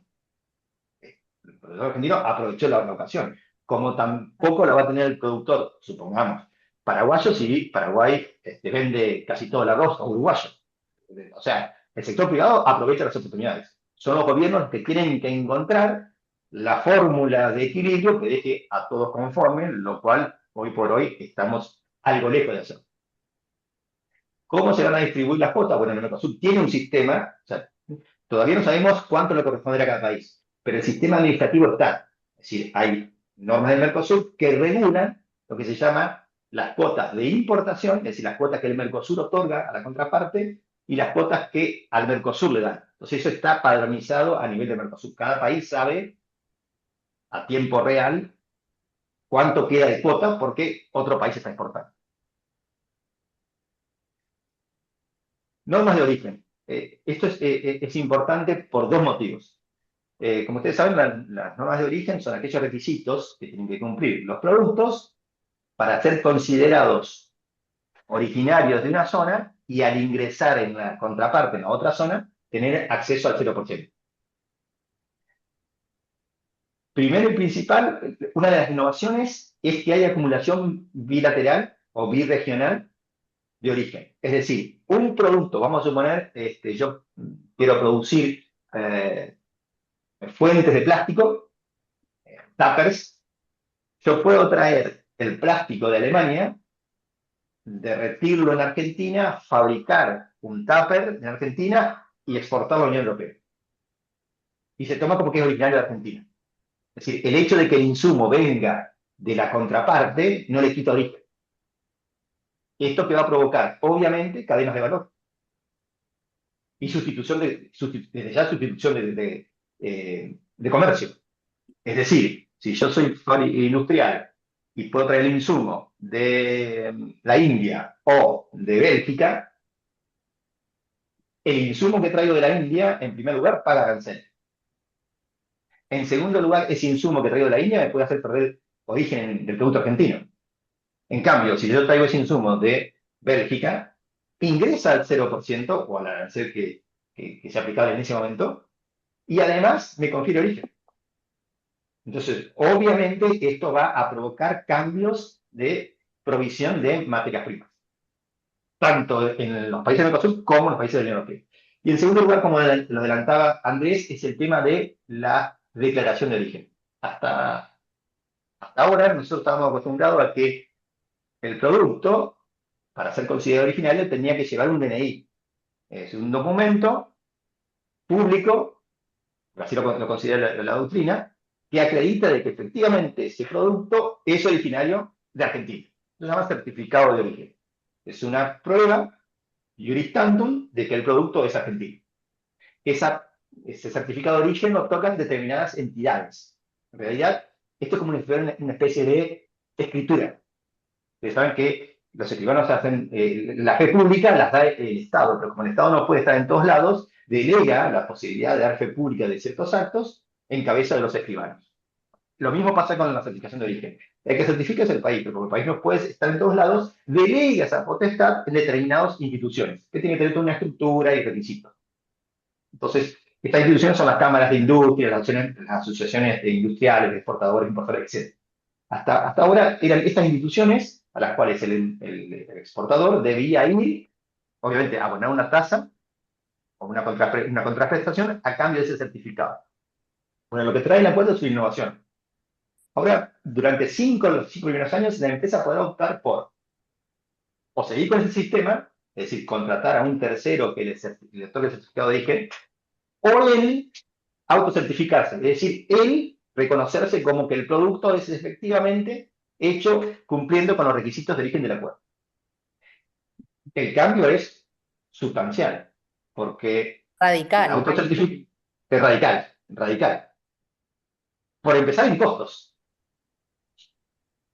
El productor argentino aprovechó la ocasión. Como tampoco la va a tener el productor, supongamos, paraguayo, si Paraguay vende casi todo el arroz a uruguayo. O sea, el sector privado aprovecha las oportunidades. Son los gobiernos los que tienen que encontrar la fórmula de equilibrio que deje a todos conformes, lo cual hoy por hoy estamos algo lejos de hacer. ¿Cómo se van a distribuir las cuotas? Bueno, el Mercosur tiene un sistema, o sea, todavía no sabemos cuánto le corresponderá a cada país, pero el sistema administrativo está. Es decir, hay normas del Mercosur que regulan lo que se llama las cuotas de importación, es decir, las cuotas que el Mercosur otorga a la contraparte y las cuotas que al Mercosur le dan. Entonces eso está padronizado a nivel de Mercosur. Cada país sabe a tiempo real cuánto queda de cuota porque otro país está exportando. Normas de origen. Esto es importante por dos motivos. Como ustedes saben, las normas de origen son aquellos requisitos que tienen que cumplir los productos para ser considerados originarios de una zona y al ingresar en la contraparte, en la otra zona, tener acceso al 0%. Primero y principal, una de las innovaciones es que hay acumulación bilateral o birregional de origen. Es decir, un producto, vamos a suponer, yo quiero producir fuentes de plástico, tuppers, yo puedo traer el plástico de Alemania, derretirlo en Argentina, fabricar un tupper en Argentina y exportarlo a la Unión Europea. Y se toma como que es originario de Argentina. Es decir, el hecho de que el insumo venga de la contraparte no le quita origen. Esto que va a provocar, obviamente, cadenas de valor. Y desde ya sustitución de comercio. Es decir, si yo soy industrial y puedo traer el insumo de la India o de Bélgica, el insumo que traigo de la India, en primer lugar, paga arancel. En segundo lugar, ese insumo que traigo de la India me puede hacer perder origen del producto argentino. En cambio, si yo traigo ese insumo de Bélgica, ingresa al 0% o al arancel que sea aplicable en ese momento, y además me confiere origen. Entonces, obviamente, esto va a provocar cambios de provisión de materias primas, tanto en los países del Mercosur como en los países de la Unión Europea. Y en segundo lugar, como lo adelantaba Andrés, es el tema de la declaración de origen. Hasta ahora nosotros estábamos acostumbrados a que el producto, para ser considerado originario, tenía que llevar un DNI. Es un documento público, así lo considera la doctrina, que acredita de que efectivamente ese producto es originario de Argentina. Se llama certificado de origen. Es una prueba juris tantum de que el producto es argentino. Ese certificado de origen lo otorgan determinadas entidades. En realidad, esto es como una especie de escritura. Ustedes saben que los escribanos hacen, la fe pública las da el Estado, pero como el Estado no puede estar en todos lados, delega la posibilidad de dar fe pública de ciertos actos en cabeza de los escribanos. Lo mismo pasa con la certificación de origen. El que certifica es el país, pero como el país no puede estar en todos lados, delega esa potestad en determinadas instituciones, que tienen que tener toda una estructura y requisitos. Entonces, estas instituciones son las cámaras de industria, las asociaciones de industriales, de exportadores, importadores, etc. Hasta ahora eran estas instituciones a las cuales el exportador debía ir, obviamente, a abonar una tasa o una contraprestación a cambio de ese certificado. Bueno, lo que trae el acuerdo es su innovación. Ahora, durante los 5 primeros años, la empresa podrá optar por o seguir con ese sistema, es decir, contratar a un tercero que le toque el certificado de origen, o él autocertificarse, es decir, él reconocerse como que el producto es efectivamente hecho cumpliendo con los requisitos de origen del acuerdo. El cambio es sustancial, porque la Radical. autocertificación es radical, radical. Por empezar en costos,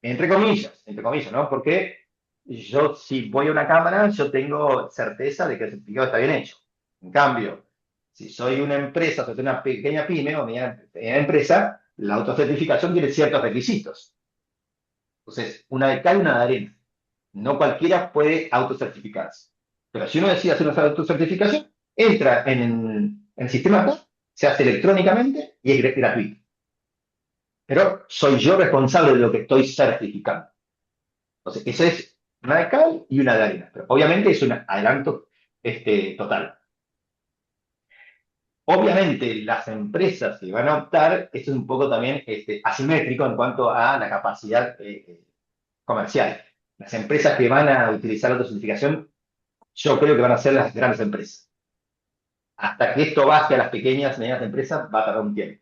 entre comillas, ¿no? Porque yo si voy a una cámara, yo tengo certeza de que el certificado está bien hecho. En cambio, si soy una empresa, soy una pequeña pyme o mediana empresa, la autocertificación tiene ciertos requisitos. Entonces, una de cal y una de arena. No cualquiera puede autocertificarse. Pero si uno decide hacer una autocertificación, entra en el sistema acá, se hace electrónicamente y es gratuito. Pero soy yo responsable de lo que estoy certificando. Entonces, esa es una de cal y una de arena. Pero obviamente es un adelanto total. Obviamente, las empresas que van a optar, esto es un poco también asimétrico en cuanto a la capacidad comercial. Las empresas que van a utilizar la autocertificación, yo creo que van a ser las grandes empresas. Hasta que esto baje a las pequeñas, medianas empresas, va a tardar un tiempo.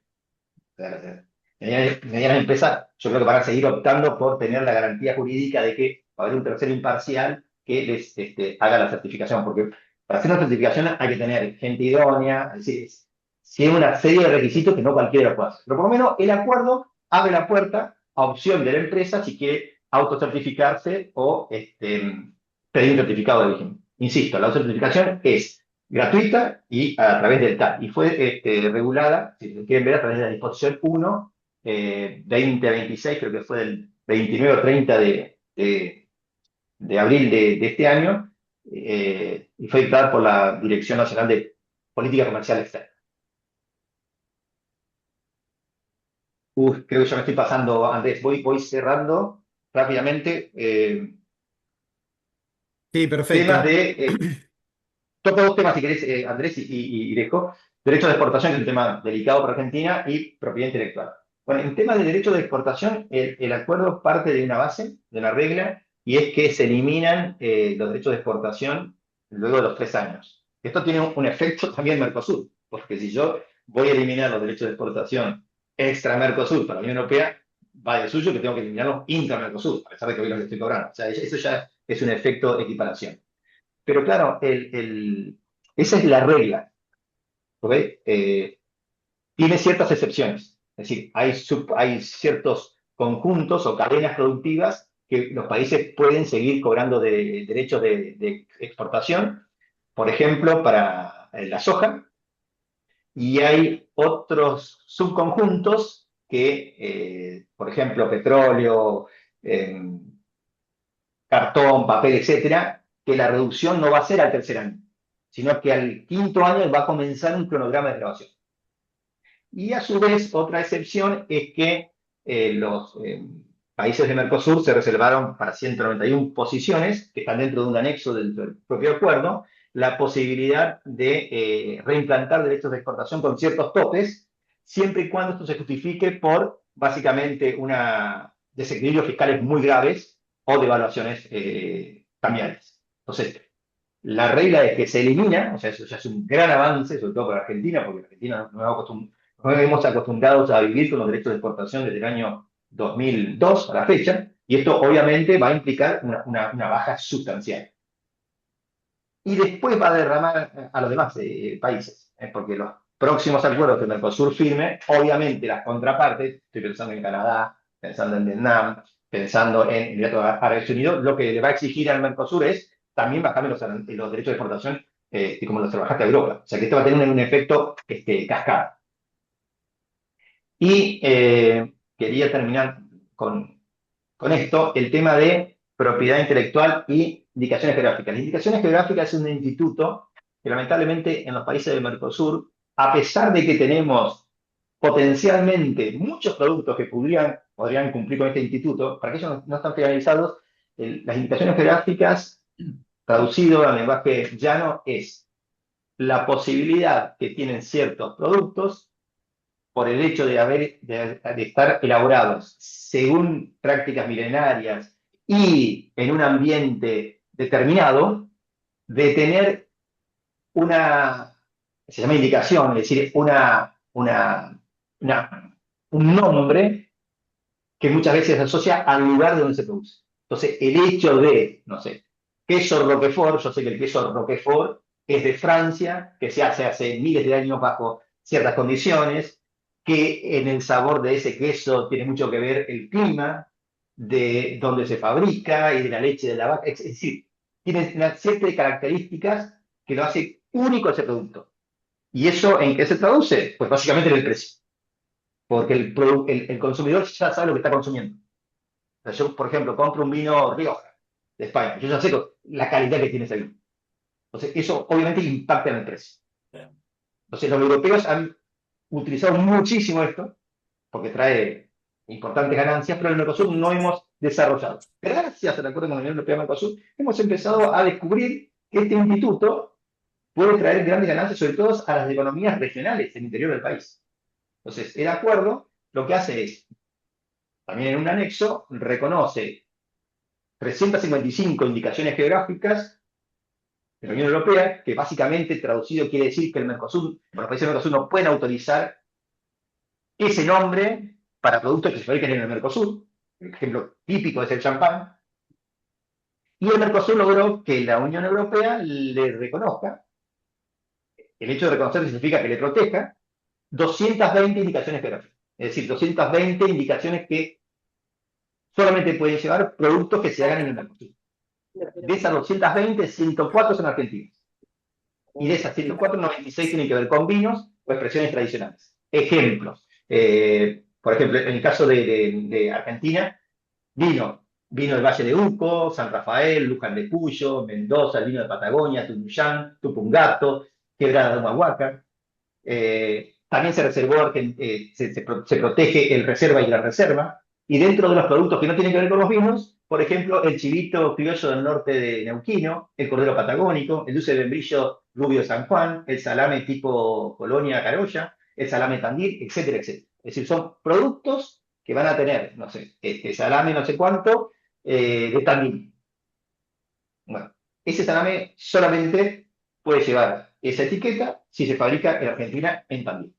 Medianas empresas, yo creo que van a seguir optando por tener la garantía jurídica de que va a haber un tercero imparcial que les haga la certificación, porque para hacer una certificación hay que tener gente idónea, es decir, si una serie de requisitos que no cualquiera puede hacer. Pero por lo menos el acuerdo abre la puerta a opción de la empresa si quiere autocertificarse o pedir un certificado de origen. Insisto, la autocertificación es gratuita y a través del TAP. Y fue regulada, si lo quieren ver, a través de la disposición 1, 2026, creo que fue del 29 o 30 de abril de este año, y fue dictada por la Dirección Nacional de Política Comercial Externa. Creo que ya me estoy pasando, Andrés. Voy cerrando rápidamente. Sí, Temas perfecto. de toco dos temas, si querés, Andrés y Dejo. Derecho de exportación, que es un tema delicado para Argentina, y propiedad intelectual. Bueno, en tema de derecho de exportación, el acuerdo parte de una base, de una regla, y es que se eliminan los derechos de exportación luego de los 3 años. Esto tiene un efecto también en Mercosur, porque si yo voy a eliminar los derechos de exportación extra-Mercosur para la Unión Europea, va de suyo que tengo que eliminarlos intra-Mercosur, a pesar de que hoy los estoy cobrando. O sea, eso ya es un efecto de equiparación. Pero claro, esa es la regla, ¿ok? Tiene ciertas excepciones. Es decir, hay ciertos conjuntos o cadenas productivas que los países pueden seguir cobrando derechos de exportación, por ejemplo, para la soja, y hay otros subconjuntos que, por ejemplo, petróleo, eh, cartón, papel, etcétera, que la reducción no va a ser al tercer año, sino que al quinto año va a comenzar un cronograma de grabación. Y a su vez, otra excepción es que los países de Mercosur se reservaron para 191 posiciones, que están dentro de un anexo del propio acuerdo, la posibilidad de reimplantar derechos de exportación con ciertos topes, siempre y cuando esto se justifique por, básicamente, desequilibrios fiscales muy graves o devaluaciones cambiarias. Entonces, la regla es que se elimina, o sea, eso ya es un gran avance, sobre todo para Argentina, porque Argentina no hemos acostumbrados a vivir con los derechos de exportación desde el año 2002 a la fecha, y esto obviamente va a implicar una baja sustancial. Y después va a derramar a los demás países, porque los próximos acuerdos que el Mercosur firme, obviamente las contrapartes, estoy pensando en Canadá, pensando en Vietnam, pensando en Emiratos Árabes Unidos, lo que le va a exigir al Mercosur es también bajar los derechos de exportación como los trabajaste a Europa. O sea que esto va a tener un efecto cascada. Y quería terminar con esto, el tema de propiedad intelectual y indicaciones geográficas. Las indicaciones geográficas es un instituto que lamentablemente en los países del Mercosur, a pesar de que tenemos potencialmente muchos productos que podrían cumplir con este instituto, para aquellos que no están finalizados, las indicaciones geográficas, traducido al lenguaje llano, es la posibilidad que tienen ciertos productos por el hecho de estar elaborados según prácticas milenarias y en un ambiente determinado, de tener se llama indicación, es decir, un nombre que muchas veces se asocia al lugar de donde se produce. Entonces, el hecho de, no sé, queso Roquefort, yo sé que el queso Roquefort es de Francia, que se hace miles de años bajo ciertas condiciones, que en el sabor de ese queso tiene mucho que ver el clima, de dónde se fabrica y de la leche de la vaca. Es decir, tiene una serie de características que lo hace único ese producto. ¿Y eso en qué se traduce? Pues básicamente en el precio. Porque el consumidor ya sabe lo que está consumiendo. O sea, yo, por ejemplo, compro un vino Rioja de España. Yo ya sé la calidad que tiene ese vino. Entonces, eso obviamente impacta en el precio. Entonces, los europeos han utilizado muchísimo esto, porque trae importantes ganancias, pero en el Mercosur no hemos desarrollado. Gracias al acuerdo con la Unión Europea Mercosur, hemos empezado a descubrir que este instituto puede traer grandes ganancias, sobre todo a las economías regionales del interior del país. Entonces, el acuerdo lo que hace es, también en un anexo, reconoce 355 indicaciones geográficas de la Unión Europea, que básicamente traducido quiere decir que los países del Mercosur no pueden autorizar ese nombre para productos que se fabriquen en el Mercosur. El ejemplo típico es el champán. Y el Mercosur logró que la Unión Europea le reconozca, el hecho de reconocer significa que le proteja, 220 indicaciones geográficas. Es decir, 220 indicaciones que solamente pueden llevar productos que se hagan en el Mercosur. De esas 220, 104 son argentinas. Y de esas 104, 96 tienen que ver con vinos o expresiones tradicionales. Ejemplos. Por ejemplo, en el caso de Argentina, vino del Valle de Uco, San Rafael, Luján de Cuyo, Mendoza, el vino de Patagonia, Tunuyán, Tupungato, Quebrada de Humahuaca. También se reservó, se protege el reserva y la reserva. Y dentro de los productos que no tienen que ver con los vinos, por ejemplo, el chivito criollo del norte de Neuquino, el cordero patagónico, el dulce de membrillo rubio de San Juan, el salame tipo Colonia Carolla, el salame Tandil, etcétera, etcétera. Es decir, son productos que van a tener, no sé, salame no sé cuánto de Tandil. Bueno, ese salame solamente puede llevar esa etiqueta si se fabrica en Argentina en Tandil.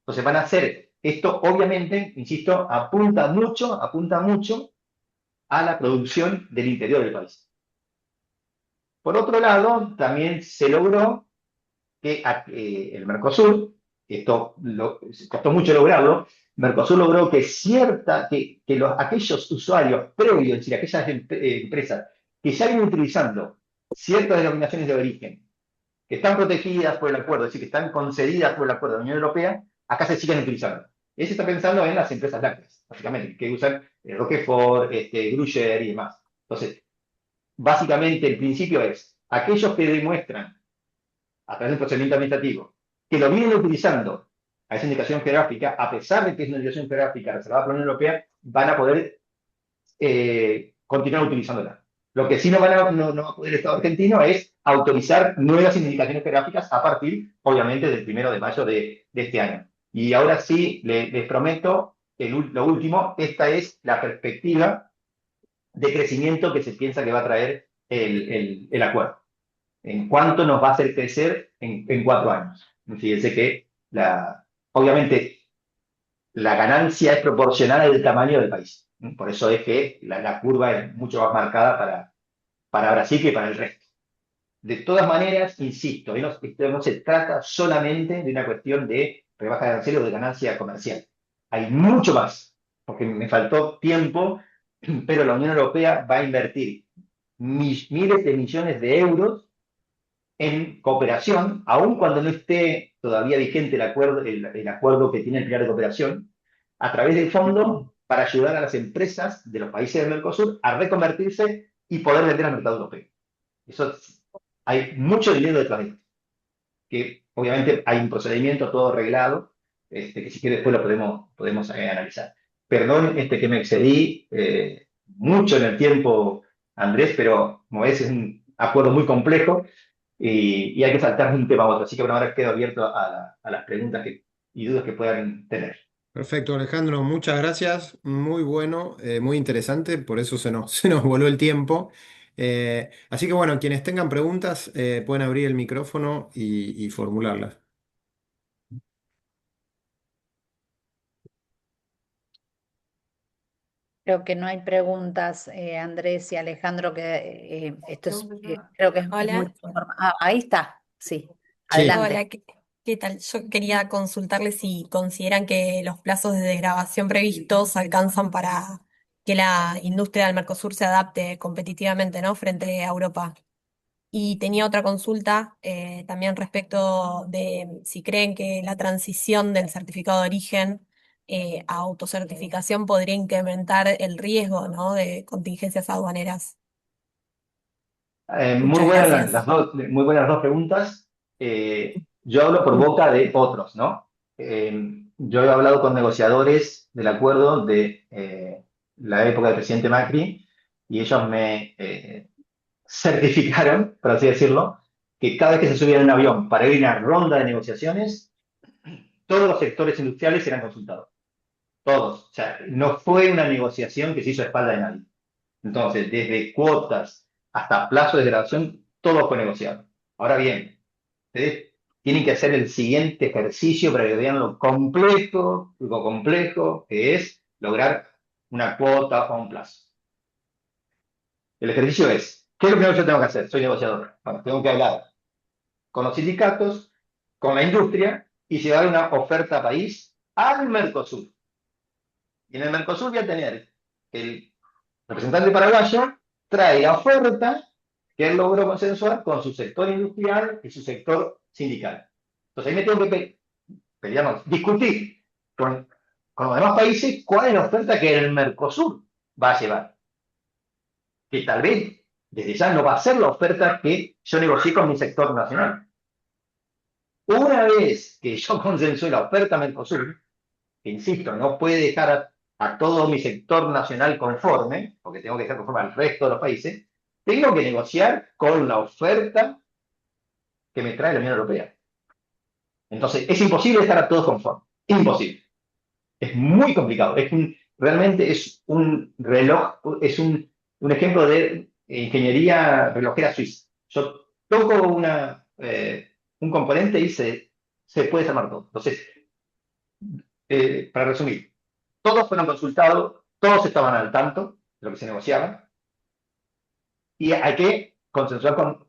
Entonces van a hacer, esto obviamente, insisto, apunta mucho a la producción del interior del país. Por otro lado, también se logró que el Mercosur, esto costó mucho lograrlo, Mercosur logró que aquellos usuarios previos, es decir, aquellas empresas que ya vienen utilizando ciertas denominaciones de origen, que están protegidas por el acuerdo, es decir, que están concedidas por el acuerdo de la Unión Europea, acá se siguen utilizando. Y se está pensando en las empresas lácteas, básicamente, que usan Roquefort, Gruyère y demás. Entonces, básicamente el principio es, aquellos que demuestran, a través del procedimiento administrativo, que lo vienen utilizando a esa indicación geográfica, a pesar de que es una indicación geográfica reservada por la Unión Europea, van a poder continuar utilizándola. Lo que sí no va a poder el Estado argentino es autorizar nuevas indicaciones geográficas a partir, obviamente, del 1 de mayo de este año. Y ahora sí, les prometo, lo último, esta es la perspectiva de crecimiento que se piensa que va a traer el acuerdo. En cuánto nos va a hacer crecer en 4 años. Fíjense que, obviamente, la ganancia es proporcional al tamaño del país. Por eso es que la curva es mucho más marcada para Brasil que para el resto. De todas maneras, insisto, esto no se trata solamente de una cuestión de rebaja de aranceles o de ganancia comercial. Hay mucho más, porque me faltó tiempo, pero la Unión Europea va a invertir miles de millones de euros en cooperación, aun cuando no esté todavía vigente el acuerdo que tiene el pilar de cooperación, a través del fondo para ayudar a las empresas de los países del Mercosur a reconvertirse y poder vender al mercado europeo. Eso hay mucho dinero detrás de esto, que obviamente hay un procedimiento todo arreglado, que si quiere después lo podemos analizar. Perdón que me excedí mucho en el tiempo, Andrés, pero como ves es un acuerdo muy complejo y hay que saltar de un tema a otro. Así que bueno, ahora quedo abierto a las preguntas y dudas que puedan tener. Perfecto, Alejandro, muchas gracias. Muy bueno, muy interesante, por eso se nos voló el tiempo. Así que bueno, quienes tengan preguntas pueden abrir el micrófono y formularlas. Creo que no hay preguntas, Andrés y Alejandro, que esto es, creo que es Hola, mucho ahí está, sí, Sí. hola, adelante. ¿qué tal? Yo quería consultarles si consideran que los plazos de desgravación previstos alcanzan para que la industria del Mercosur se adapte competitivamente, ¿no? Frente a Europa. Y tenía otra consulta también respecto de si creen que la transición del certificado de origen a autocertificación podría incrementar el riesgo, ¿no? De contingencias aduaneras. Muy Muchas buenas gracias. muy buenas las dos preguntas. Yo hablo por boca de otros, ¿no? Yo he hablado con negociadores del acuerdo de la época del presidente Macri y ellos me certificaron, por así decirlo, que cada vez que se subían en un avión para ir a una ronda de negociaciones, todos los sectores industriales eran consultados. Todos. O sea, no fue una negociación que se hizo a espalda de nadie. Entonces, desde cuotas hasta plazo de grabación, todo fue negociado. Ahora bien, ustedes tienen que hacer el siguiente ejercicio para que vean lo complejo que es lograr una cuota o un plazo. El ejercicio es, ¿qué es lo primero que yo tengo que hacer? Soy negociador. Bueno, tengo que hablar con los sindicatos, con la industria y llevar una oferta país al Mercosur. Y en el Mercosur voy a tener el representante paraguayo trae la oferta que él logró consensuar con su sector industrial y su sector sindical. Entonces ahí me tengo que discutir con los demás países cuál es la oferta que el Mercosur va a llevar. Que tal vez desde ya no va a ser la oferta que yo negocié con mi sector nacional. Una vez que yo consensué la oferta Mercosur, que insisto, no puede dejar a todo mi sector nacional conforme, porque tengo que dejar conforme al resto de los países, tengo que negociar con la oferta que me trae la Unión Europea. Entonces, es imposible estar a todos conformes. Imposible. Es muy complicado. Realmente es un reloj, es un ejemplo de ingeniería relojera suiza. Yo toco un componente y se puede desarmar todo. Entonces, para resumir, todos fueron consultados, todos estaban al tanto de lo que se negociaba y hay que consensuar con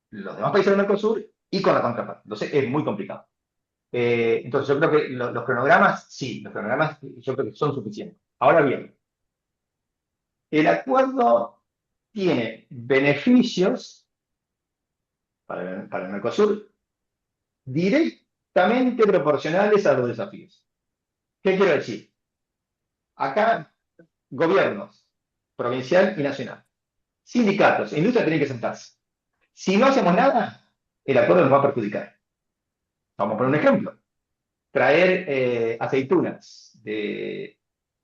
los demás países del Mercosur y con la contraparte. Entonces es muy complicado. Entonces yo creo que los cronogramas, sí, los cronogramas yo creo que son suficientes. Ahora bien, el acuerdo tiene beneficios para el Mercosur directamente proporcionales a los desafíos. ¿Qué quiero decir? Acá, gobiernos, provincial y nacional, sindicatos e industria tienen que sentarse. Si no hacemos nada, el acuerdo nos va a perjudicar. Vamos a poner un ejemplo. Traer aceitunas de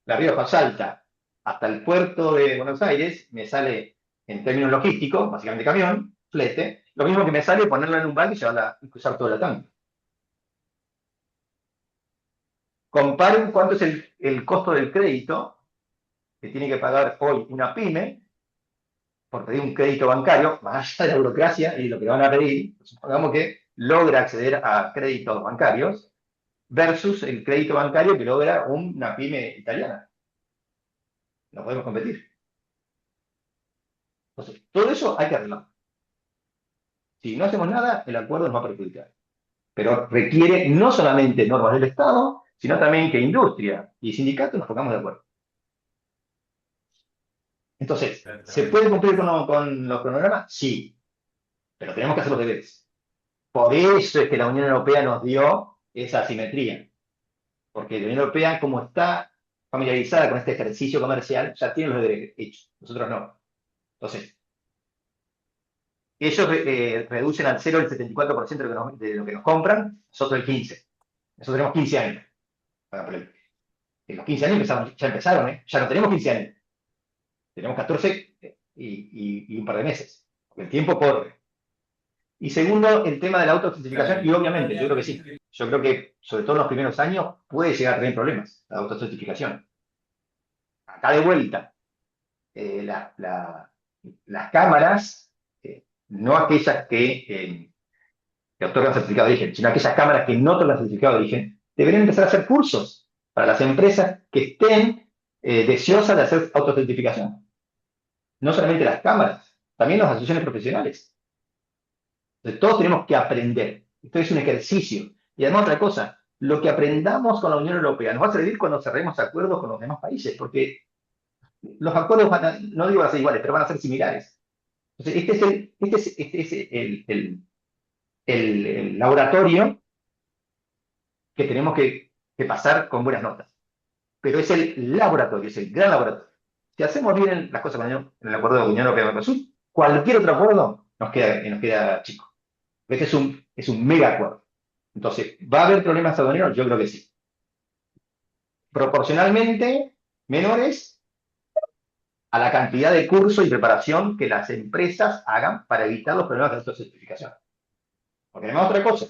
La Rioja Salta hasta el puerto de Buenos Aires me sale, en términos logísticos, básicamente camión, flete, lo mismo que me sale ponerla en un barco y llevarla y cruzar todo el Atlántico. Comparen cuánto es el costo del crédito que tiene que pagar hoy una pyme por pedir un crédito bancario, más allá de la burocracia y lo que le van a pedir, supongamos que logra acceder a créditos bancarios versus el crédito bancario que logra una pyme italiana. No podemos competir. Entonces, todo eso hay que arreglar. Si no hacemos nada, el acuerdo nos va a perjudicar. Pero requiere no solamente normas del Estado, sino también que industria y sindicatos nos pongamos de acuerdo. Entonces, ¿se puede cumplir con los cronogramas? Sí, pero tenemos que hacer los deberes. Por eso es que la Unión Europea nos dio esa asimetría. Porque la Unión Europea, como está familiarizada con este ejercicio comercial, ya tiene los deberes hechos. Nosotros no. Entonces, ellos reducen al 0 el 74% de lo que nos compran, nosotros el 15%. Nosotros tenemos 15 años. En los 15 años ya empezaron, ¿eh? Ya no tenemos 15 años. Tenemos 14 y un par de meses. Porque el tiempo corre. Y segundo, el tema de la autocertificación, y obviamente, yo creo que sí. Yo creo que, sobre todo en los primeros años, puede llegar a tener problemas la autocertificación. Acá de vuelta, las cámaras, no aquellas que otorgan certificado de origen, sino aquellas cámaras que no otorgan certificado de origen, deberían empezar a hacer cursos para las empresas que estén deseosas de hacer autocertificación. No solamente las cámaras, también las asociaciones profesionales. Entonces, todos tenemos que aprender. Esto es un ejercicio. Y además otra cosa, lo que aprendamos con la Unión Europea nos va a servir cuando cerremos acuerdos con los demás países, porque los acuerdos no digo van a ser iguales, pero van a ser similares. Entonces, este es el laboratorio que tenemos que pasar con buenas notas. Pero es el laboratorio, es el gran laboratorio. Si hacemos bien las cosas en el acuerdo de la Unión Europea-Mercosur, cualquier otro acuerdo nos queda chico. Este es un mega acuerdo. Entonces, ¿va a haber problemas aduaneros? Yo creo que sí. Proporcionalmente menores a la cantidad de curso y preparación que las empresas hagan para evitar los problemas de autocertificación. Porque además otra cosa,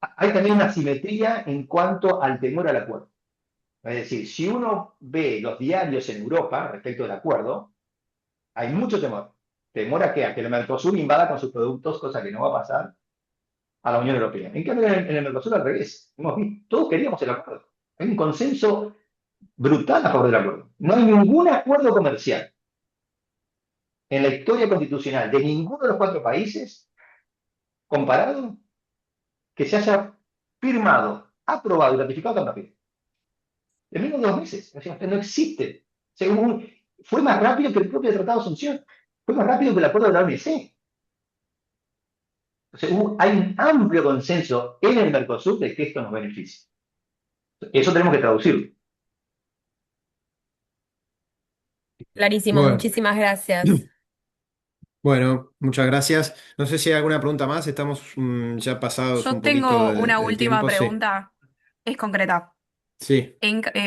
hay también una simetría en cuanto al temor al acuerdo. Es decir, si uno ve los diarios en Europa respecto del acuerdo, hay mucho temor. Temor a que el Mercosur invada con sus productos, cosa que no va a pasar a la Unión Europea. En cambio, en el Mercosur al revés. Todos queríamos el acuerdo. Hay un consenso brutal a favor del acuerdo. No hay ningún acuerdo comercial en la historia constitucional de ninguno de los 4 países comparado que se haya firmado, aprobado y ratificado tan rápido. En menos de 2 meses. O sea, no existe. Fue más rápido que el propio Tratado de Asunción. Fue más rápido que el acuerdo de la OMC. O sea, hay un amplio consenso en el Mercosur de que esto nos beneficia. Eso tenemos que traducirlo. Clarísimo, Bueno, muchísimas gracias. bueno, muchas gracias. No sé si hay alguna pregunta más. Estamos ya pasados Yo un poquito tengo una del última tiempo. Sí, pregunta, es concreta. sí.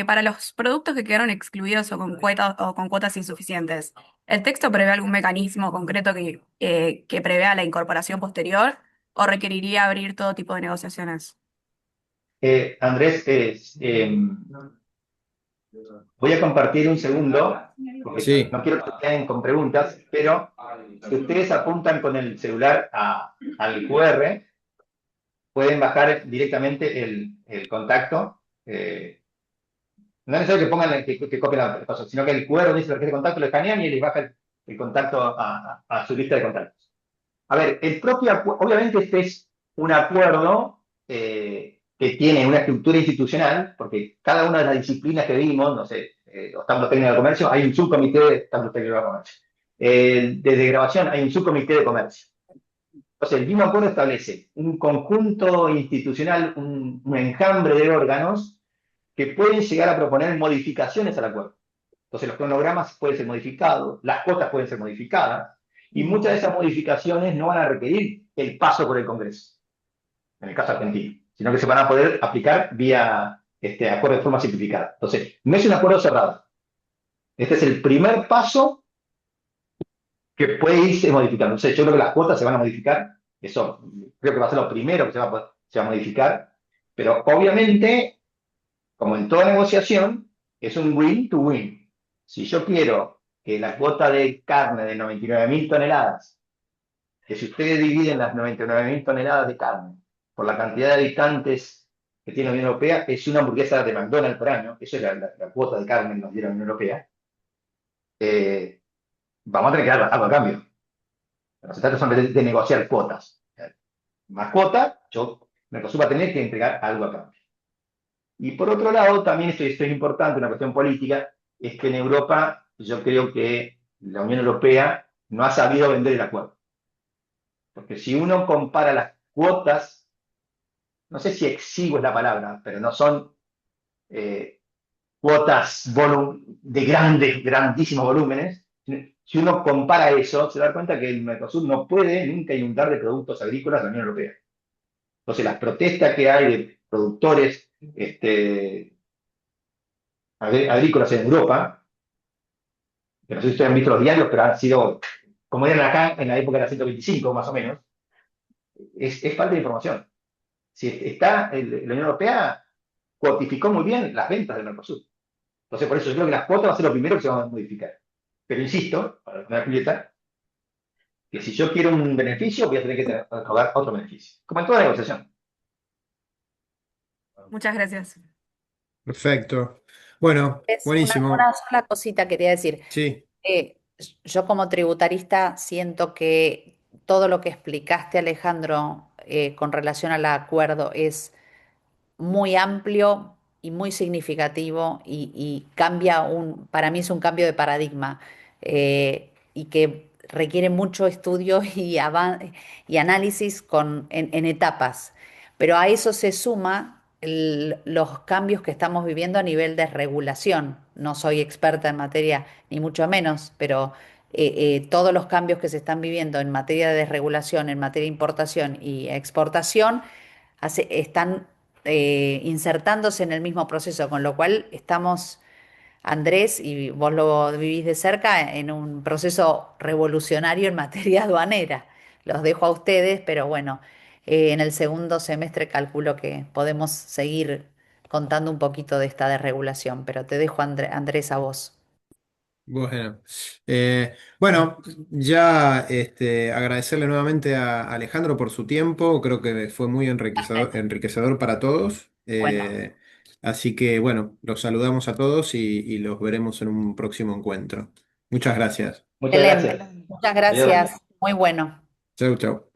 Para los productos que quedaron excluidos o con cuotas insuficientes, ¿el texto prevé algún mecanismo concreto que prevea la incorporación posterior o requeriría abrir todo tipo de negociaciones? Andrés, voy a compartir un segundo, porque Sí. no quiero que queden con preguntas, pero si ustedes apuntan con el celular al QR, pueden bajar directamente el contacto. No es necesario que pongan que copien la cosa, sino que el QR dice la tarjeta de contacto, lo escanean y les baja el contacto a su lista de contactos. A ver, obviamente este es un acuerdo que tiene una estructura institucional, porque cada una de las disciplinas que vimos, no sé, obstáculos técnicos de comercio, hay un subcomité de obstáculos técnicos de comercio. Desde grabación hay un subcomité de comercio. Entonces, el mismo acuerdo establece un conjunto institucional, un enjambre de órganos que pueden llegar a proponer modificaciones al acuerdo. Entonces, los cronogramas pueden ser modificados, las cuotas pueden ser modificadas, y muchas de esas modificaciones no van a requerir el paso por el Congreso, en el caso argentino, sino que se van a poder aplicar vía acuerdo de forma simplificada. Entonces, no es un acuerdo cerrado. Este es el primer paso que puede irse modificando. Entonces, yo creo que las cuotas se van a modificar. Eso creo que va a ser lo primero que se va a modificar. Pero obviamente, como en toda negociación, es un win to win. Si yo quiero que la cuota de carne de 99.000 toneladas, que si ustedes dividen las 99.000 toneladas de carne por la cantidad de habitantes que tiene la Unión Europea, es una hamburguesa de McDonald's por año, eso es la cuota de carne que nos diera la Unión Europea, vamos a tener que dar algo a cambio. Los trata son de negociar cuotas. Más cuota, Mercosur va a tener que entregar algo a cambio. Y por otro lado, también esto es importante, una cuestión política, es que en Europa yo creo que la Unión Europea no ha sabido vender el acuerdo. Porque si uno compara las cuotas, no sé si exiguo es la palabra, pero no son cuotas de grandísimos volúmenes. Si uno compara eso, se da cuenta que el Mercosur no puede nunca inundar de productos agrícolas a la Unión Europea. Entonces, las protestas que hay de productores agrícolas en Europa, que no sé si ustedes han visto los diarios, pero han sido, como eran acá en la época de la 125, más o menos, es falta de información. Si la Unión Europea cuantificó muy bien las ventas del Mercosur. Entonces, por eso yo creo que las cuotas va a ser lo primero que se van a modificar. Pero insisto, para poner Julieta, que si yo quiero un beneficio, voy a tener que rogar otro beneficio. Como en toda negociación. Muchas gracias. Perfecto. Bueno, Es buenísimo. una sola cosita quería decir. Sí, Yo como tributarista siento que todo lo que explicaste, Alejandro, con relación al acuerdo es muy amplio y muy significativo y para mí es un cambio de paradigma y que requiere mucho estudio y análisis en etapas. Pero a eso se suma los cambios que estamos viviendo a nivel de regulación. No soy experta en materia, ni mucho menos, pero todos los cambios que se están viviendo en materia de desregulación, en materia de importación y exportación, están insertándose en el mismo proceso, con lo cual estamos, Andrés, y vos lo vivís de cerca, en un proceso revolucionario en materia aduanera. Los dejo a ustedes, pero bueno, en el segundo semestre calculo que podemos seguir contando un poquito de esta desregulación, pero te dejo, Andrés, a vos. bueno. Bueno, ya agradecerle nuevamente a Alejandro por su tiempo. Creo que fue muy enriquecedor para todos. Bueno, Así que bueno, los saludamos a todos y los veremos en un próximo encuentro. Muchas gracias. Muchas excelente. gracias. Muchas Adiós. gracias. Muy bueno. Chau, chau.